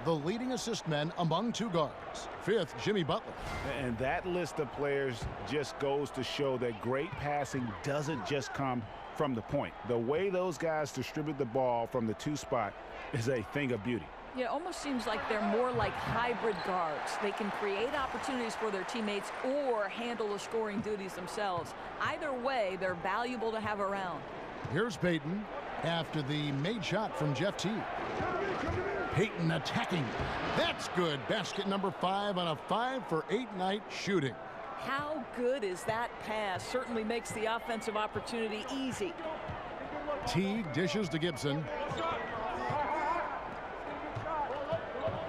The leading assist men among 2 guards. 5th, Jimmy Butler. And that list of players just goes to show that great passing doesn't just come from the point. The way those guys distribute the ball from the 2 spot is a thing of beauty. Yeah, it almost seems like they're more like hybrid guards. They can create opportunities for their teammates or handle the scoring duties themselves. Either way, they're valuable to have around. Here's Payton after the made shot from Jeff Teague. Payton attacking. That's good. Basket number 5 on a 5-for-8 night shooting. How good is that pass? Certainly makes the offensive opportunity easy. Teague dishes to Gibson.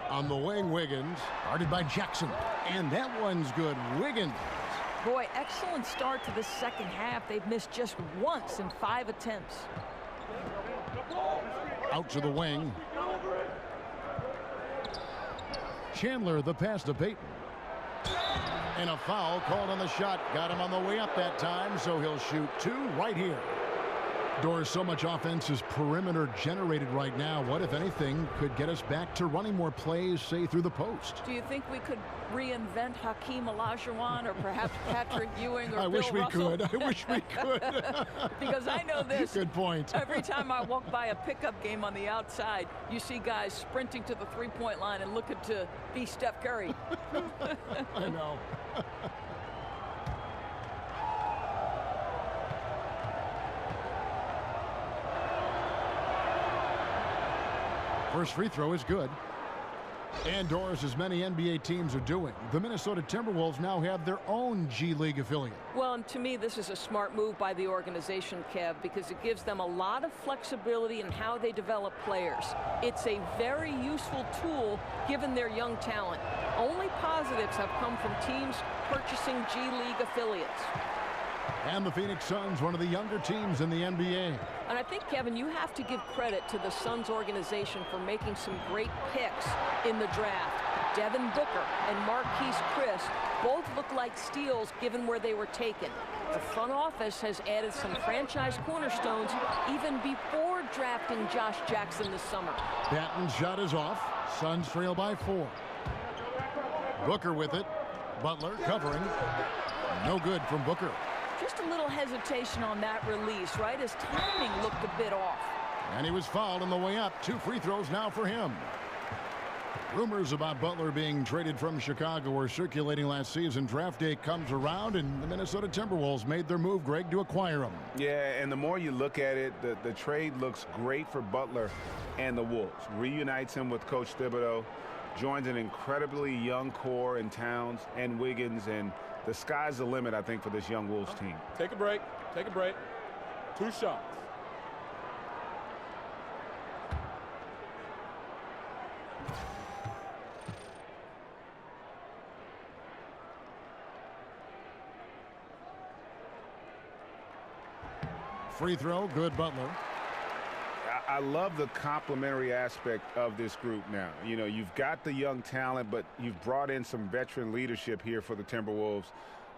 On the wing, Wiggins. Guarded by Jackson. And that one's good. Wiggins. Boy, excellent start to the second half. They've missed just once in 5 attempts. Out to the wing. Chandler, the pass to Payton. And a foul called on the shot. Got him on the way up that time, so he'll shoot 2 right here. Doris, so much offense is perimeter generated right now. What, if anything, could get us back to running more plays, say, through the post? Do you think we could reinvent Hakeem Olajuwon or perhaps Patrick Ewing or I Bill wish we Russell? could. I wish we could. Because I know this. Good point. Every time I walk by a pickup game on the outside, you see guys sprinting to the three-point line and looking to be Steph Curry. I know. First free throw is good. And Doris, as many NBA teams are doing, the Minnesota Timberwolves now have their own G League affiliate. Well, and to me, this is a smart move by the organization, Kev, because it gives them a lot of flexibility in how they develop players. It's a very useful tool given their young talent. Only positives have come from teams purchasing G League affiliates. And the Phoenix Suns, one of the younger teams in the NBA. And I think, Kevin, you have to give credit to the Suns organization for making some great picks in the draft. Devin Booker and Marquise Chris both look like steals given where they were taken. The front office has added some franchise cornerstones even before drafting Josh Jackson this summer. Patton's shot is off. Suns trail by 4. Booker with it. Butler covering. No good from Booker. Just a little hesitation on that release, right? His timing looked a bit off. And he was fouled on the way up. 2 free throws now for him. Rumors about Butler being traded from Chicago were circulating last season. Draft day comes around, and the Minnesota Timberwolves made their move, Greg, to acquire him. Yeah, and the more you look at it, the trade looks great for Butler and the Wolves. Reunites him with Coach Thibodeau, joins an incredibly young core in Towns and Wiggins, and the sky's the limit, I think, for this young Wolves team. Take a break. Take a break. 2 shots. Free throw, good Butler. I love the complementary aspect of this group now. You know, you've got the young talent, but you've brought in some veteran leadership here for the Timberwolves.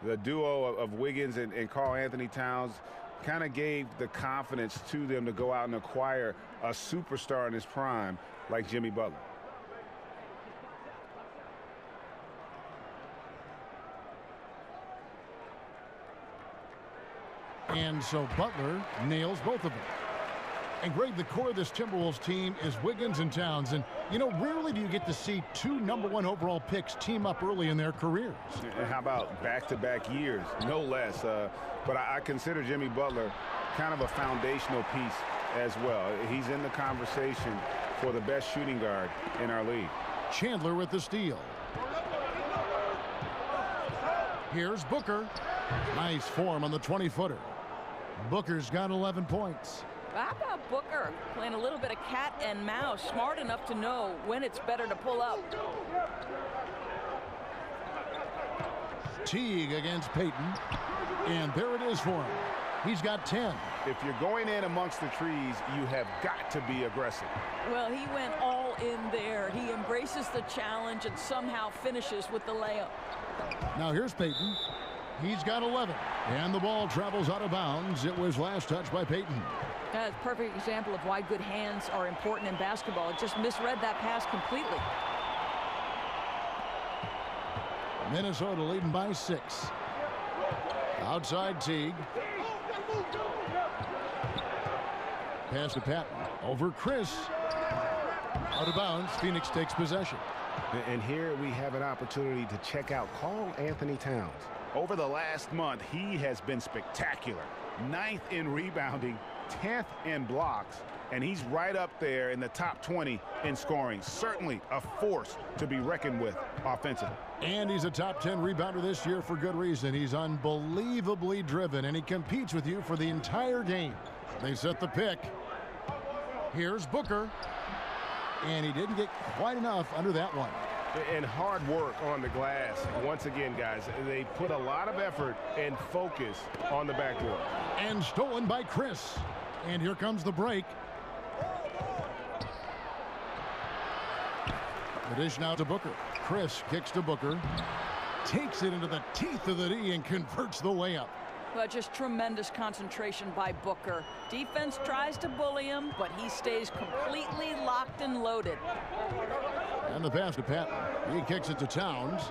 The duo of Wiggins and Karl Anthony Towns kind of gave the confidence to them to go out and acquire a superstar in his prime like Jimmy Butler. And so Butler nails both of them. And Greg, the core of this Timberwolves team is Wiggins and Towns. And, you know, rarely do you get to see 2 #1 overall picks team up early in their careers. And how about back-to-back years, no less. But I consider Jimmy Butler kind of a foundational piece as well. He's in the conversation for the best shooting guard in our league. Chandler with the steal. Here's Booker. Nice form on the 20-footer. Booker's got 11 points. How about Booker playing a little bit of cat and mouse, smart enough to know when it's better to pull up. Teague against Payton. And there it is for him. He's got 10. If you're going in amongst the trees, you have got to be aggressive. Well, he went all in there. He embraces the challenge and somehow finishes with the layup. Now here's Payton. He's got 11. And the ball travels out of bounds. It was last touched by Payton. That's a perfect example of why good hands are important in basketball. It just misread that pass completely. Minnesota leading by 6. Outside Teague. Pass to Patton. Over Chris. Out of bounds. Phoenix takes possession. And here we have an opportunity to check out Karl Anthony Towns. Over the last month, he has been spectacular. 9th in rebounding, 10th in blocks, and he's right up there in the top 20 in scoring. Certainly a force to be reckoned with offensively. And he's a top 10 rebounder this year for good reason. He's unbelievably driven, and he competes with you for the entire game. They set the pick. Here's Booker. And he didn't get quite enough under that one. And hard work on the glass. Once again, guys, they put a lot of effort and focus on the backboard. And stolen by Chris. And here comes the break. The dish now to Booker. Chris kicks to Booker. Takes it into the teeth of the D and converts the layup. But just tremendous concentration by Booker. Defense tries to bully him, but he stays completely locked and loaded. And the pass to Patton. He kicks it to Towns.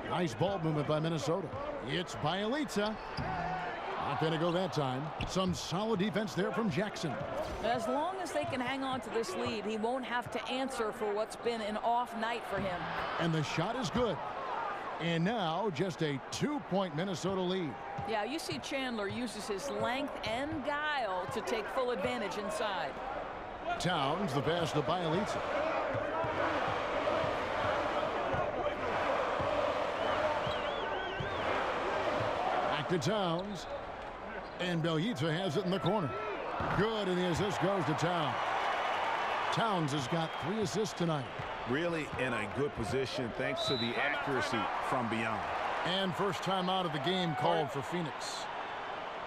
Nice ball movement by Minnesota. It's Bielitsa. Not going to go that time. Some solid defense there from Jackson. As long as they can hang on to this lead, he won't have to answer for what's been an off night for him. And the shot is good. And now just a 2-point Minnesota lead. Yeah, you see Chandler uses his length and guile to take full advantage inside. Towns, the pass to Bielitsa. Back to Towns. And Bielitsa has it in the corner. Good, and the assist goes to Towns. Towns has got 3 assists tonight. Really in a good position thanks to the accuracy from beyond. And first time out of the game called for Phoenix.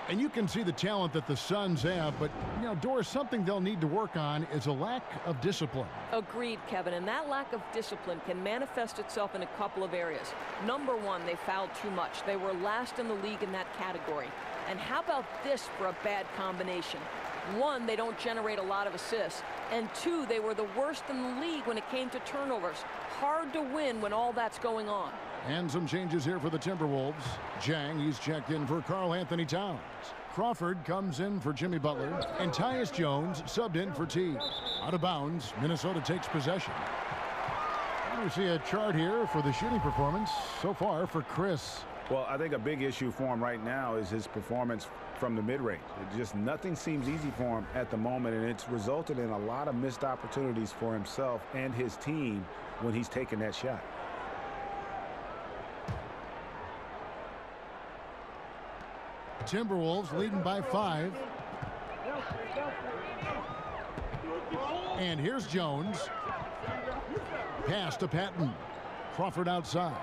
And you can see the talent that the Suns have, but, you know, Doris, something they'll need to work on is a lack of discipline. Agreed, Kevin, and that lack of discipline can manifest itself in a couple of areas. Number one, they fouled too much. They were last in the league in that category. And how about this for a bad combination? One, they don't generate a lot of assists. And two, they were the worst in the league when it came to turnovers. Hard to win when all that's going on. And some changes here for the Timberwolves. Jang, he's checked in for Karl Anthony Towns. Crawford comes in for Jimmy Butler. And Tyus Jones subbed in for T. Out of bounds, Minnesota takes possession. And we see a chart here for the shooting performance so far for Chris. Well, I think a big issue for him right now is his performance from the mid-range. Just nothing seems easy for him at the moment, and it's resulted in a lot of missed opportunities for himself and his team when he's taking that shot. Timberwolves leading by 5. And here's Jones. Pass to Patton. Crawford outside.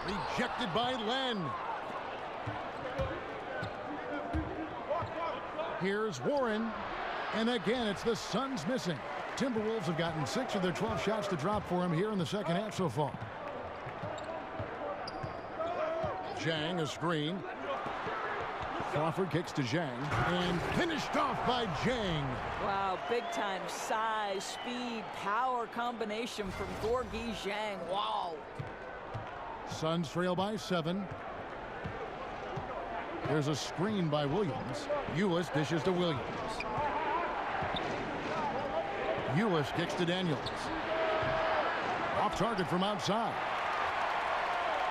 Rejected by Len. Here's Warren. And again, it's the Suns missing. Timberwolves have gotten 6 of their 12 shots to drop for him here in the second half so far. Zhang, a screen. Crawford kicks to Zhang. And finished off by Zhang. Wow, big time size, speed, power combination from Gorgui Zhang. Wow. Suns trail by 7. There's a screen by Williams. Ewis dishes to Williams. Ewis kicks to Daniels. Off target from outside.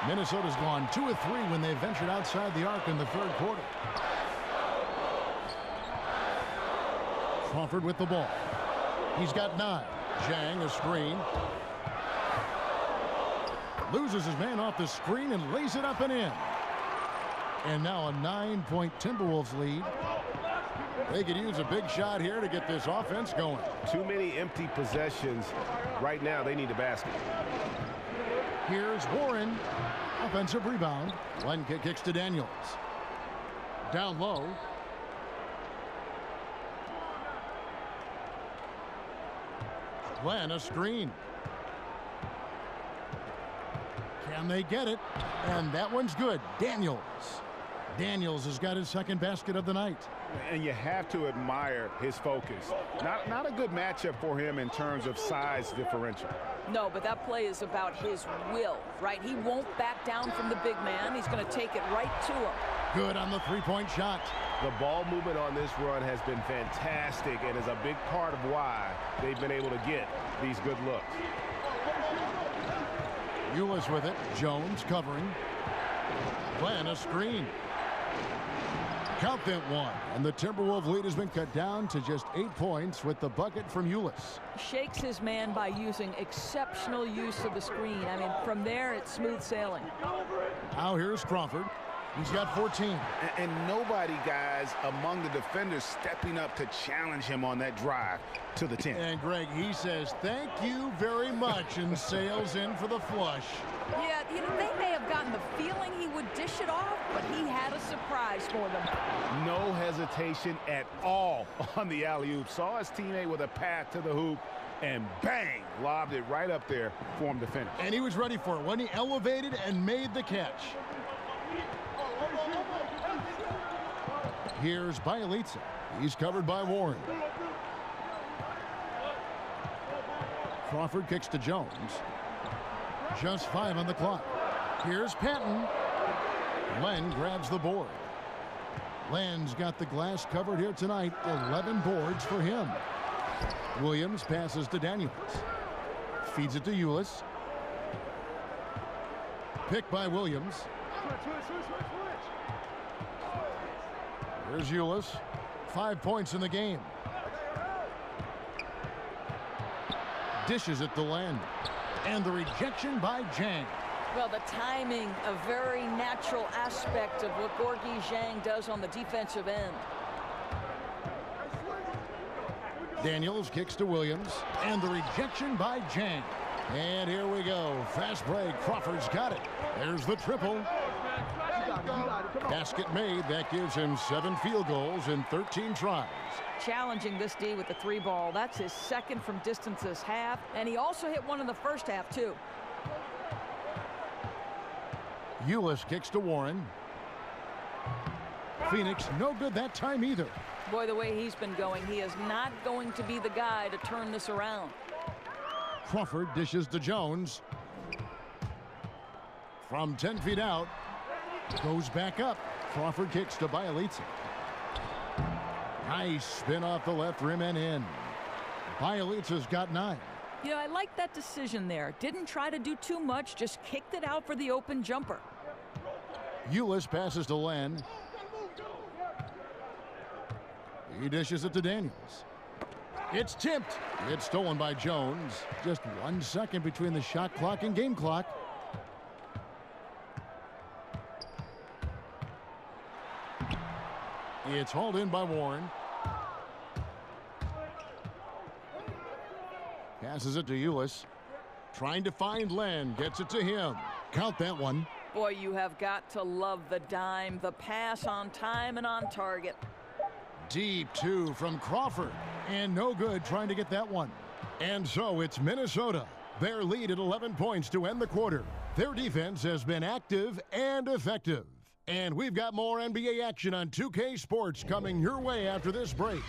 Minnesota's gone 2 of 3 when they ventured outside the arc in the third quarter. Crawford with the ball. He's got 9. Zhang, a screen. Loses his man off the screen and lays it up and in. And now a 9-point Timberwolves lead. They could use a big shot here to get this offense going. Too many empty possessions. Right now, they need a basket. Here's Warren. Offensive rebound. Len kicks to Daniels. Down low. Len, a screen. Can they get it? And that one's good. Daniels. Daniels has got his second basket of the night. And you have to admire his focus. Not a good matchup for him in terms of size differential. No, but that play is about his will, right? He won't back down from the big man. He's going to take it right to him. Good on the three-point shot. The ball movement on this run has been fantastic and is a big part of why they've been able to get these good looks. Ewis with it. Jones covering. Glenn, a screen. Count that one. And the Timberwolves lead has been cut down to just 8 points with the bucket from Ulis. Shakes his man by using exceptional use of the screen. I mean, from there, it's smooth sailing. Now here's Crawford. He's got 14. And nobody, guys, among the defenders stepping up to challenge him on that drive to the 10. And Greg, he says, thank you very much, and sails in for the flush. Yeah, you know, they may have gotten the feeling he would dish it off, but he had a surprise for them. No hesitation at all on the alley-oop. Saw his teammate with a path to the hoop, and bang, lobbed it right up there for him to finish. And he was ready for it when he elevated and made the catch. Here's Bielitsa. He's covered by Warren. Crawford kicks to Jones. Just 5 on the clock. Here's Patton. Len grabs the board. Len's got the glass covered here tonight. 11 boards for him. Williams passes to Daniels. Feeds it to Ulis. Picked by Williams. Here's Ulis. 5 points in the game. Dishes it to Len. And the rejection by Zhang. Well, the timing, a very natural aspect of what Gorgui Zhang does on the defensive end. Daniels kicks to Williams. And the rejection by Zhang. And here we go. Fast break. Crawford's got it. There's the triple. Basket made. That gives him 7 field goals in 13 tries. Challenging this D with the 3 ball. That's his second from distance this half. And he also hit one in the first half, too. Ulis kicks to Warren. Phoenix no good that time either. Boy, the way he's been going, he is not going to be the guy to turn this around. Crawford dishes to Jones. From 10 feet out. Goes back up. Crawford kicks to Bielitsa. Nice spin off the left rim and in. Bielitsa's got 9. You know, I like that decision there. Didn't try to do too much, just kicked it out for the open jumper. Ulis passes to Len. He dishes it to Daniels. It's tipped. It's stolen by Jones. Just 1 second between the shot clock and game clock. It's hauled in by Warren. Passes it to Ulis. Trying to find Len. Gets it to him. Count that one. Boy, you have got to love the dime, the pass on time and on target. Deep 2 from Crawford. And no good trying to get that one. And so it's Minnesota. Their lead at 11 points to end the quarter. Their defense has been active and effective. And we've got more NBA action on 2K Sports coming your way after this break.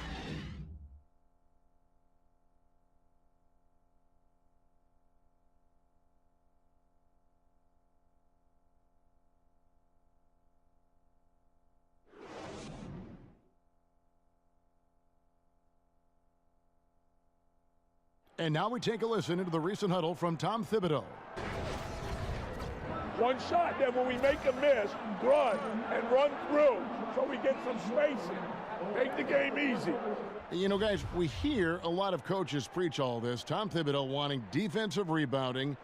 And now we take a listen into the recent huddle from Tom Thibodeau. One shot, then when we make a miss, run and run through so we get some spacing. Make the game easy. You know, guys, we hear a lot of coaches preach all this. Tom Thibodeau wanting defensive rebounding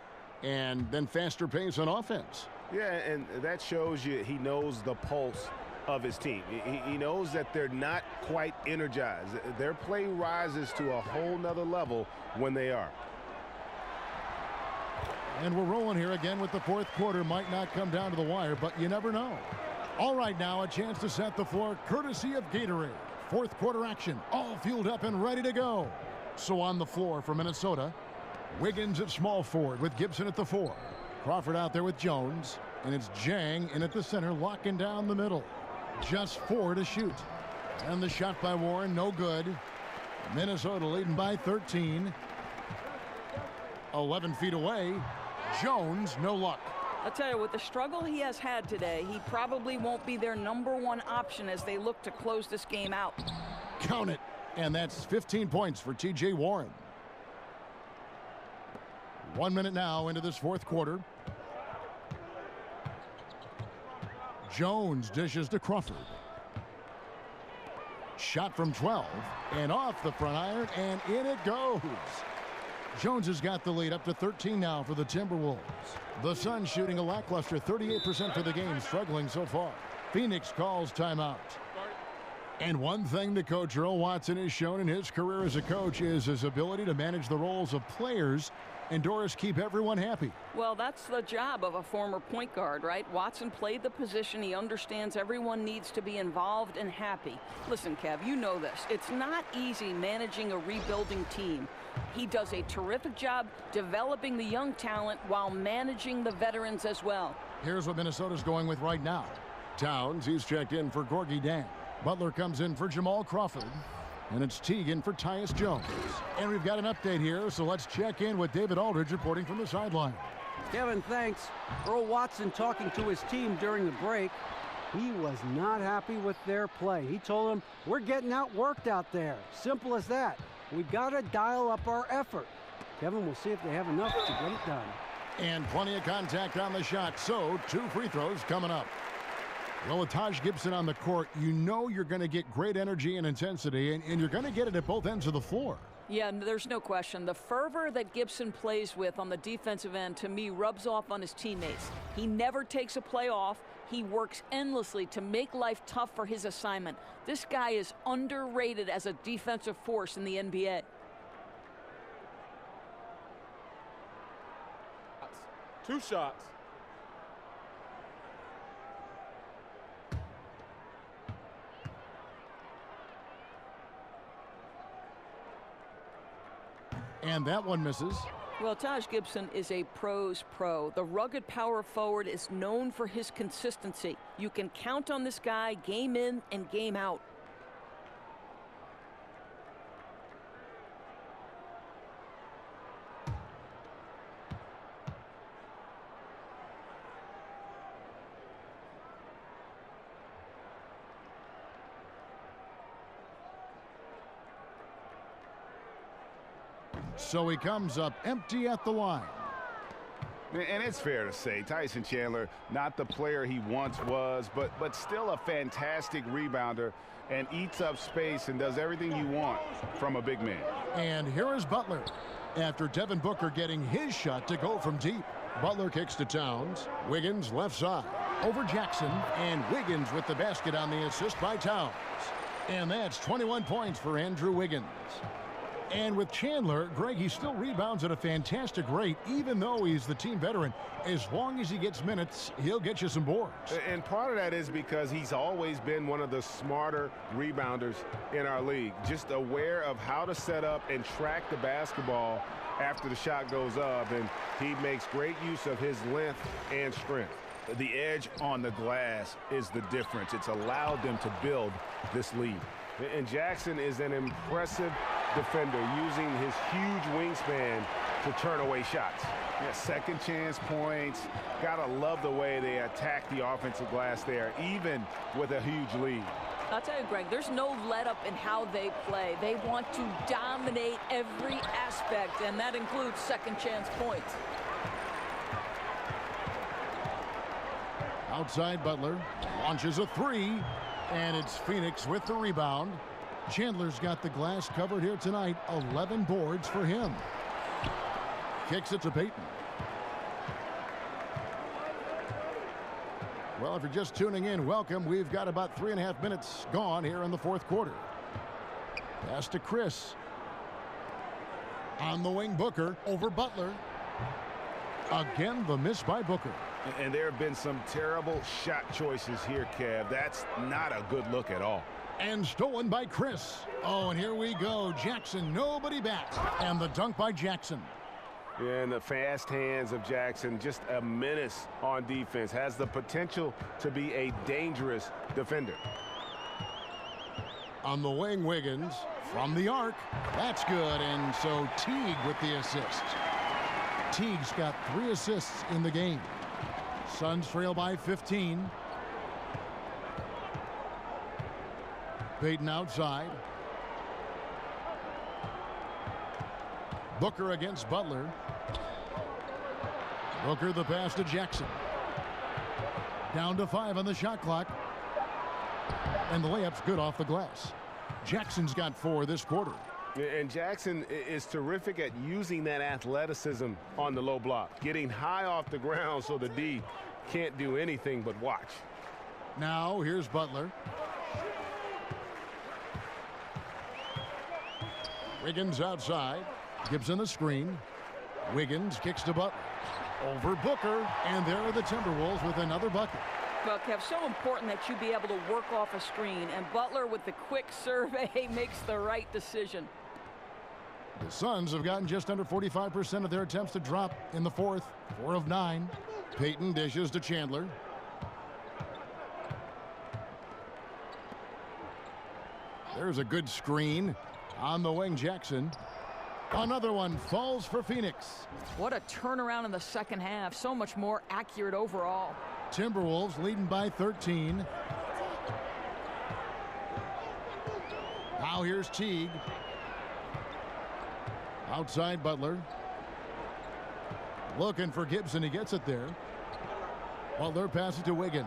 and then faster pace on offense. Yeah, and that shows you he knows the pulse of his team. He knows that they're not quite energized. Their play rises to a whole nother level when they are. And we're rolling here again with the fourth quarter. Might not come down to the wire, but you never know. All right, now a chance to set the floor courtesy of Gatorade. Fourth quarter action, all fueled up and ready to go. So on the floor for Minnesota, Wiggins at small forward with Gibson at the 4. Crawford out there with Jones, and it's Zhang in at the center, locking down the middle. Just 4 to shoot. And the shot by Warren, no good. Minnesota leading by 13. 11 feet away. Jones, no luck. I'll tell you, with the struggle he has had today, he probably won't be their #1 option as they look to close this game out. Count it. And that's 15 points for T.J. Warren. 1 minute now into this fourth quarter. Jones dishes to Crawford. Shot from 12 and off the front iron, and in it goes. Jones has got the lead up to 13 now for the Timberwolves. The Suns shooting a lackluster 38% for the game, struggling so far. Phoenix calls timeout. And one thing that Coach Earl Watson has shown in his career as a coach is his ability to manage the roles of players and, Doris, keep everyone happy. Well, that's the job of a former point guard, right? Watson played the position. He understands everyone needs to be involved and happy. Listen, Kev, you know this. It's not easy managing a rebuilding team. He does a terrific job developing the young talent while managing the veterans as well. Here's what Minnesota's going with right now. Towns, he's checked in for Gorgie Dan. Butler comes in for Jamal Crawford. And it's Teagan for Tyus Jones. And we've got an update here, so let's check in with David Aldridge reporting from the sideline. Kevin, thanks. Earl Watson talking to his team during the break. He was not happy with their play. He told them, we're getting outworked out there. Simple as that. We've got to dial up our effort. Kevin, we'll see if they have enough to get it done. And plenty of contact on the shot, so 2 free throws coming up. Well, with Taj Gibson on the court, you know you're going to get great energy and intensity, and you're going to get it at both ends of the floor. Yeah, there's no question. The fervor that Gibson plays with on the defensive end, to me, rubs off on his teammates. He never takes a play off. He works endlessly to make life tough for his assignment. This guy is underrated as a defensive force in the NBA. 2 shots. And that one misses. Well, Taj Gibson is a pro's pro. The rugged power forward is known for his consistency. You can count on this guy game in and game out. So he comes up empty at the line. And it's fair to say, Tyson Chandler, not the player he once was, but still a fantastic rebounder and eats up space and does everything you want from a big man. And here is Butler. After Devin Booker getting his shot to go from deep. Butler kicks to Towns. Wiggins left side. Over Jackson. And Wiggins with the basket on the assist by Towns. And that's 21 points for Andrew Wiggins. And with Chandler, Greg, he still rebounds at a fantastic rate, even though he's the team veteran. As long as he gets minutes, he'll get you some boards. And part of that is because he's always been one of the smarter rebounders in our league. Just aware of how to set up and track the basketball after the shot goes up. And he makes great use of his length and strength. The edge on the glass is the difference. It's allowed them to build this lead. And Jackson is an impressive defender, using his huge wingspan to turn away shots. Yeah, second chance points. Gotta love the way they attack the offensive glass there, even with a huge lead. I'll tell you, Greg, there's no let up in how they play. They want to dominate every aspect, and that includes second chance points. Outside, Butler launches a 3, and it's Phoenix with the rebound. Chandler's got the glass covered here tonight. 11 boards for him. Kicks it to Payton. Well, if you're just tuning in, welcome. We've got about 3.5 minutes gone here in the fourth quarter. Pass to Chris. On the wing, Booker over Butler. Again, the miss by Booker. And there have been some terrible shot choices here, Kev. That's not a good look at all. And stolen by Chris. Oh, and here we go. Jackson, nobody back. And the dunk by Jackson. And the fast hands of Jackson, just a menace on defense. Has the potential to be a dangerous defender. On the wing, Wiggins from the arc. That's good. And so Teague with the assist. Teague's got 3 assists in the game. Suns trail by 15. Payton outside. Booker against Butler. Booker the pass to Jackson. Down to 5 on the shot clock. And the layup's good off the glass. Jackson's got 4 this quarter. And Jackson is terrific at using that athleticism on the low block, getting high off the ground so the D can't do anything but watch. Now here's Butler. Wiggins outside. Gibson the screen. Wiggins kicks to Butler. Over Booker. And there are the Timberwolves with another bucket. Well, Kev, so important that you be able to work off a screen. And Butler with the quick survey makes the right decision. The Suns have gotten just under 45% of their attempts to drop in the fourth. 4 of 9. Payton dishes to Chandler. There's a good screen on the wing. Jackson. Another one falls for Phoenix. What a turnaround in the second half. So much more accurate overall. Timberwolves leading by 13. Now here's Teague. Outside Butler. Looking for Gibson. He gets it there. Butler passes to Wiggins.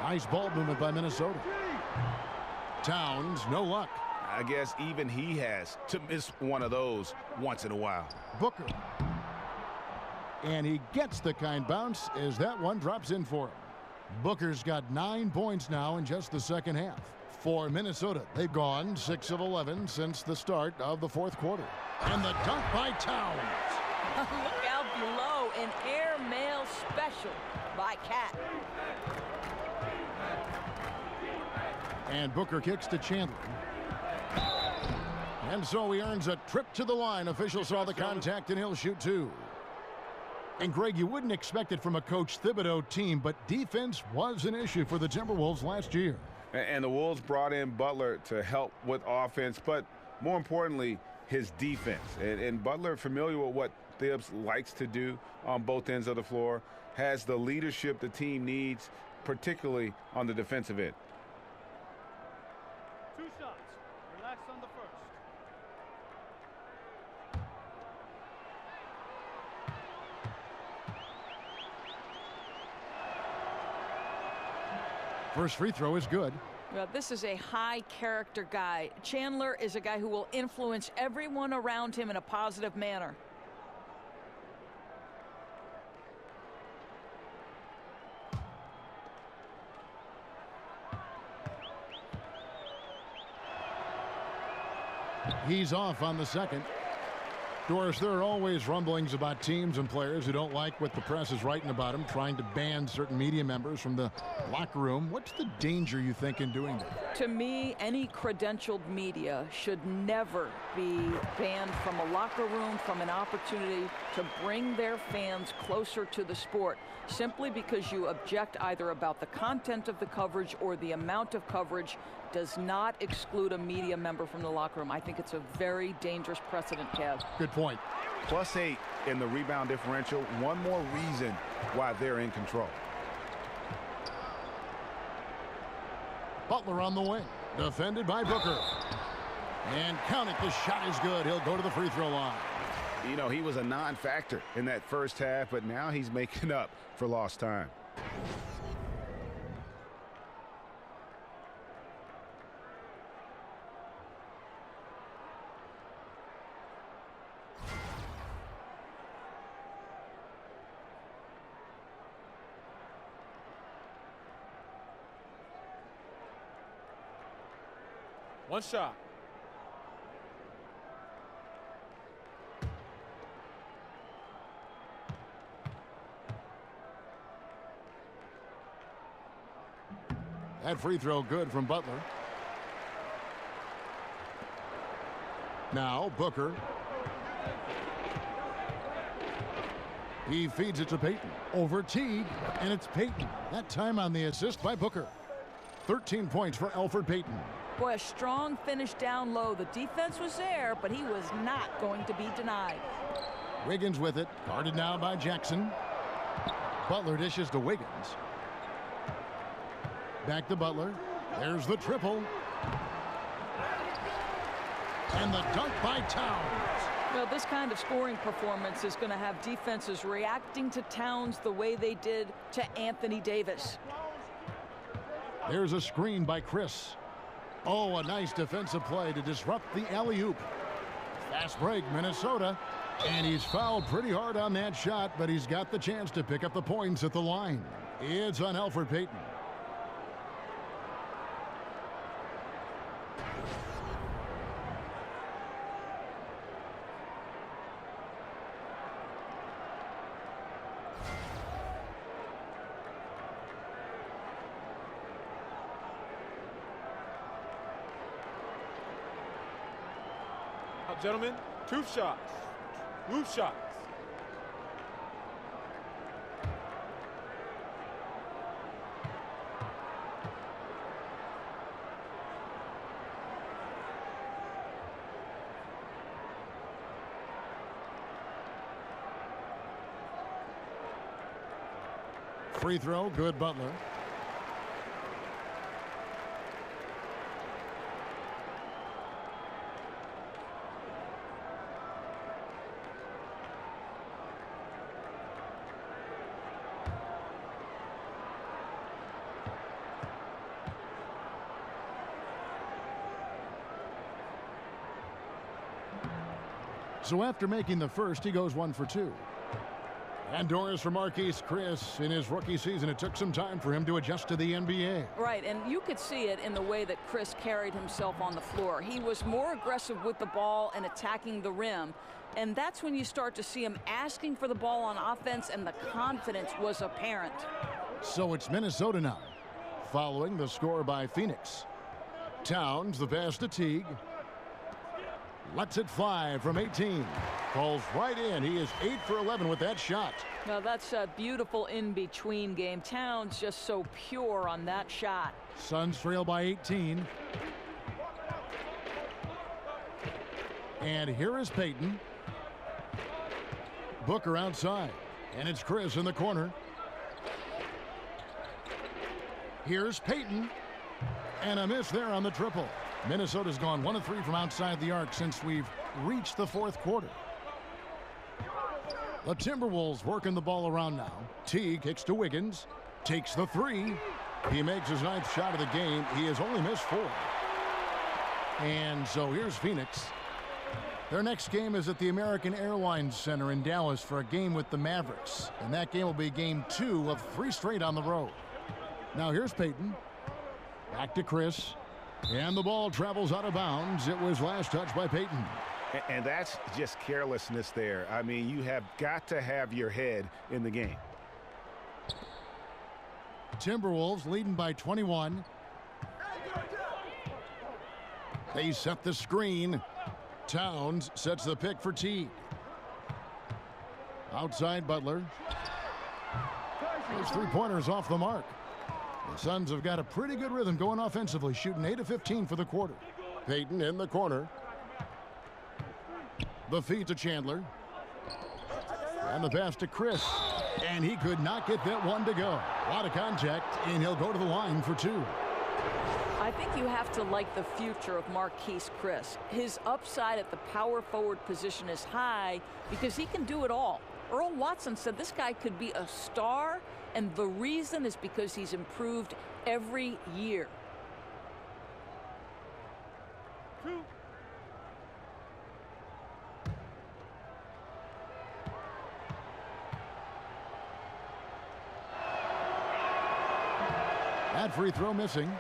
Nice ball movement by Minnesota. Towns, no luck. I guess even he has to miss one of those once in a while. Booker. And he gets the kind bounce as that one drops in for him. Booker's got 9 points now in just the second half. For Minnesota, they've gone 6 of 11 since the start of the fourth quarter. And the dunk by Towns. Look out below, an airmail special by Cat. And Booker kicks to Chandler. And so he earns a trip to the line. Officials saw the contact and he'll shoot 2. And Greg, you wouldn't expect it from a Coach Thibodeau team, but defense was an issue for the Timberwolves last year. And the Wolves brought in Butler to help with offense, but more importantly, his defense. And Butler, familiar with what Thibs likes to do on both ends of the floor, has the leadership the team needs, particularly on the defensive end. 2 shots. Relax on the first. First free throw is good. Well, this is a high character guy. Chandler is a guy who will influence everyone around him in a positive manner. He's off on the second. Doris, there are always rumblings about teams and players who don't like what the press is writing about them, trying to ban certain media members from the locker room. What's the danger, you think, in doing that? To me, any credentialed media should never be banned from a locker room, from an opportunity to bring their fans closer to the sport, simply because you object either about the content of the coverage or the amount of coverage does not exclude a media member from the locker room. I think it's a very dangerous precedent, Kev. Good point. +8 in the rebound differential. One more reason why they're in control. Butler on the wing. Defended by Booker. And count it, the shot is good. He'll go to the free throw line. You know, he was a non-factor in that first half, but now he's making up for lost time. One shot. That free throw good from Butler. Now Booker. He feeds it to Payton. Over Teague, and it's Payton. That time on the assist by Booker. 13 points for Elfrid Payton. Boy, a strong finish down low. The defense was there, but he was not going to be denied. Wiggins with it. Guarded now by Jackson. Butler dishes to Wiggins. Back to Butler. There's the triple. And the dunk by Towns. Well, this kind of scoring performance is going to have defenses reacting to Towns the way they did to Anthony Davis. There's a screen by Chris. Oh, a nice defensive play to disrupt the alley-oop. Fast break, Minnesota. And he's fouled pretty hard on that shot, but he's got the chance to pick up the points at the line. It's on Elfrid Payton. Now, gentlemen, 2 shots. Move shots. Free throw, good Butler. So after making the first, he goes 1 for 2. And Doris for Marquise Chris. In his rookie season, it took some time for him to adjust to the NBA. Right, and you could see it in the way that Chris carried himself on the floor. He was more aggressive with the ball and attacking the rim. And that's when you start to see him asking for the ball on offense, and the confidence was apparent. So it's Minnesota now, following the score by Phoenix. Towns, the pass to Teague. Lets it fly from 18. Falls right in. He is 8 for 11 with that shot. Now that's a beautiful in-between game. Towns just so pure on that shot. Suns trail by 18. And here is Payton. Booker outside. And it's Chris in the corner. Here's Payton. And a miss there on the triple. Minnesota's gone 1 of 3 from outside the arc since we've reached the 4th quarter. The Timberwolves working the ball around now. Teague kicks to Wiggins. Takes the 3. He makes his 9th shot of the game. He has only missed 4. And so here's Phoenix. Their next game is at the American Airlines Center in Dallas for a game with the Mavericks. And that game will be game 2 of 3 straight on the road. Now here's Payton. Back to Chris. And the ball travels out of bounds. It was last touched by Payton. And that's just carelessness there. I mean, you have got to have your head in the game. Timberwolves leading by 21. They set the screen. Towns sets the pick for Teague. Outside Butler. Those 3-pointers off the mark. The Suns have got a pretty good rhythm going offensively, shooting 8 of 15 for the quarter. Payton in the corner. The feed to Chandler. And the pass to Chris. And he could not get that one to go. A lot of contact, and he'll go to the line for 2. I think you have to like the future of Marquise Chris. His upside at the power forward position is high because he can do it all. Earl Watson said this guy could be a star, and the reason is because he's improved every year. 2. That free throw missing.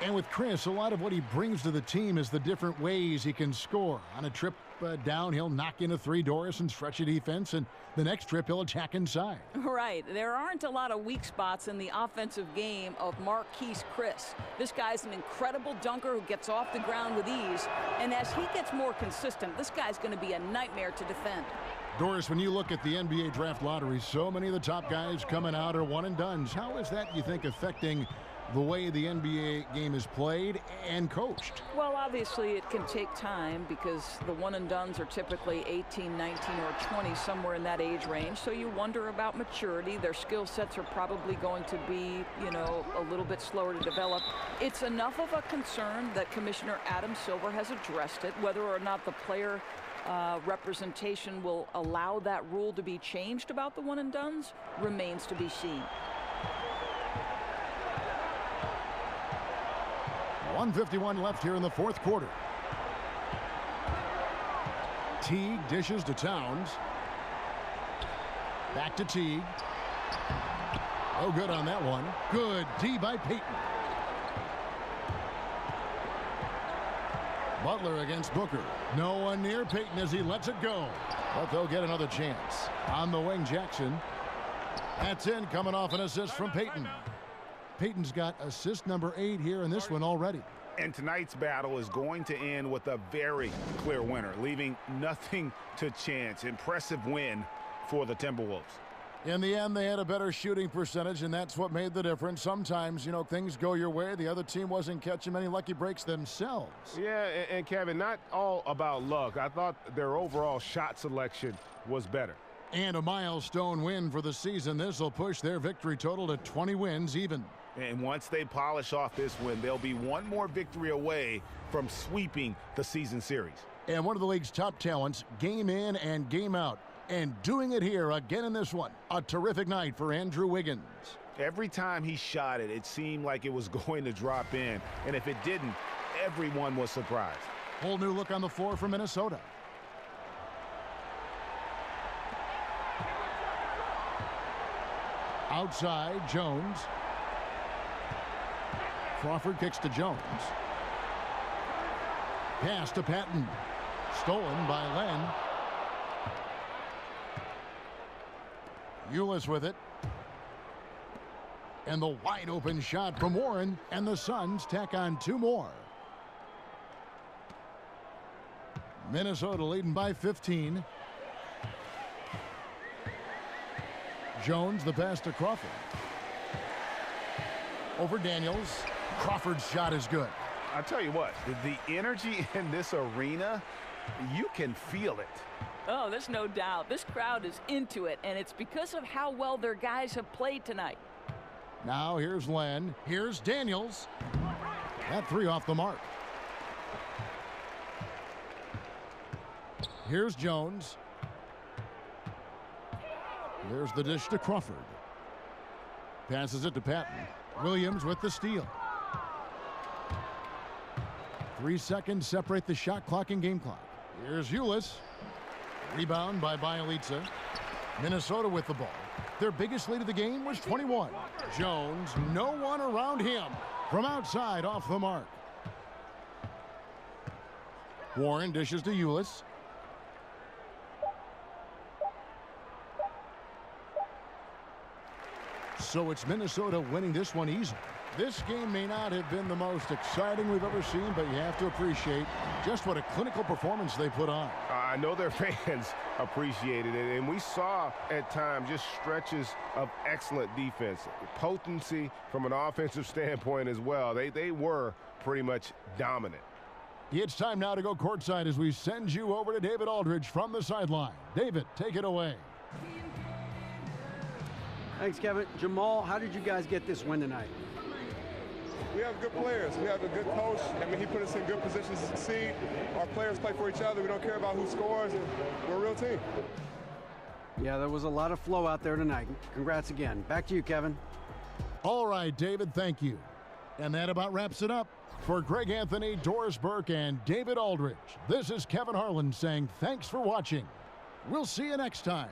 And with Chris, a lot of what he brings to the team is the different ways he can score. On a trip down, he'll knock in a 3, Doris, and stretch a defense. And the next trip, he'll attack inside. Right. There aren't a lot of weak spots in the offensive game of Marquise Chris. This guy's an incredible dunker who gets off the ground with ease. And as he gets more consistent, this guy's going to be a nightmare to defend. Doris, when you look at the NBA draft lottery, so many of the top guys coming out are one-and-dones. How is that, you think, affecting the way the NBA game is played and coached? Well, obviously it can take time because the one-and-dones are typically 18, 19, or 20, somewhere in that age range. So you wonder about maturity. Their skill sets are probably going to be, a little bit slower to develop. It's enough of a concern that Commissioner Adam Silver has addressed it. Whether or not the player representation will allow that rule to be changed about the one-and-dones remains to be seen. 1:51 left here in the fourth quarter. Teague dishes to Towns. Back to Teague. Oh, good on that one. Good D by Payton. Butler against Booker. No one near Payton as he lets it go. But they'll get another chance. On the wing, Jackson. That's in, coming off an assist from Payton. Payton's got assist number 8 here in this one already. And tonight's battle is going to end with a very clear winner, leaving nothing to chance. Impressive win for the Timberwolves. In the end, they had a better shooting percentage, and that's what made the difference. Sometimes, you know, things go your way. The other team wasn't catching many lucky breaks themselves. Yeah, and Kevin, not all about luck. I thought their overall shot selection was better. And a milestone win for the season. This will push their victory total to 20 wins even. And once they polish off this win, they'll be one more victory away from sweeping the season series. And one of the league's top talents, game in and game out. And doing it here again in this one. A terrific night for Andrew Wiggins. Every time he shot it, it seemed like it was going to drop in. And if it didn't, everyone was surprised. Whole new look on the floor for Minnesota. Outside, Jones. Crawford kicks to Jones. Pass to Patton. Stolen by Len. Ulis with it. And the wide open shot from Warren. And the Suns tack on 2 more. Minnesota leading by 15. Jones, the pass to Crawford. Over Daniels. Crawford's shot is good. I tell you what, the energy in this arena, you can feel it. Oh, there's no doubt. This crowd is into it, and it's because of how well their guys have played tonight. Now here's Len. Here's Daniels. That 3 off the mark. Here's Jones. There's the dish to Crawford. Passes it to Patton. Williams with the steal. 3 seconds separate the shot clock and game clock. Here's Ulis. Rebound by Bielitsa. Minnesota with the ball. Their biggest lead of the game was 21. Jones, no one around him. From outside, off the mark. Warren dishes to Ulis. So it's Minnesota winning this one easily. This game may not have been the most exciting we've ever seen, but you have to appreciate just what a clinical performance they put on. I know their fans appreciated it, and we saw at times just stretches of excellent defense. Potency from an offensive standpoint as well. They were pretty much dominant. It's time now to go courtside as we send you over to David Aldridge from the sideline. David, take it away. Thanks, Kevin. Jamal, how did you guys get this win tonight? We have good players. We have a good coach. I mean, he put us in good positions to succeed. Our players play for each other. We don't care about who scores, and we're a real team. Yeah, there was a lot of flow out there tonight. Congrats again. Back to you, Kevin. All right, David, thank you. And that about wraps it up. For Greg Anthony, Doris Burke, and David Aldridge, this is Kevin Harlan saying thanks for watching. We'll see you next time.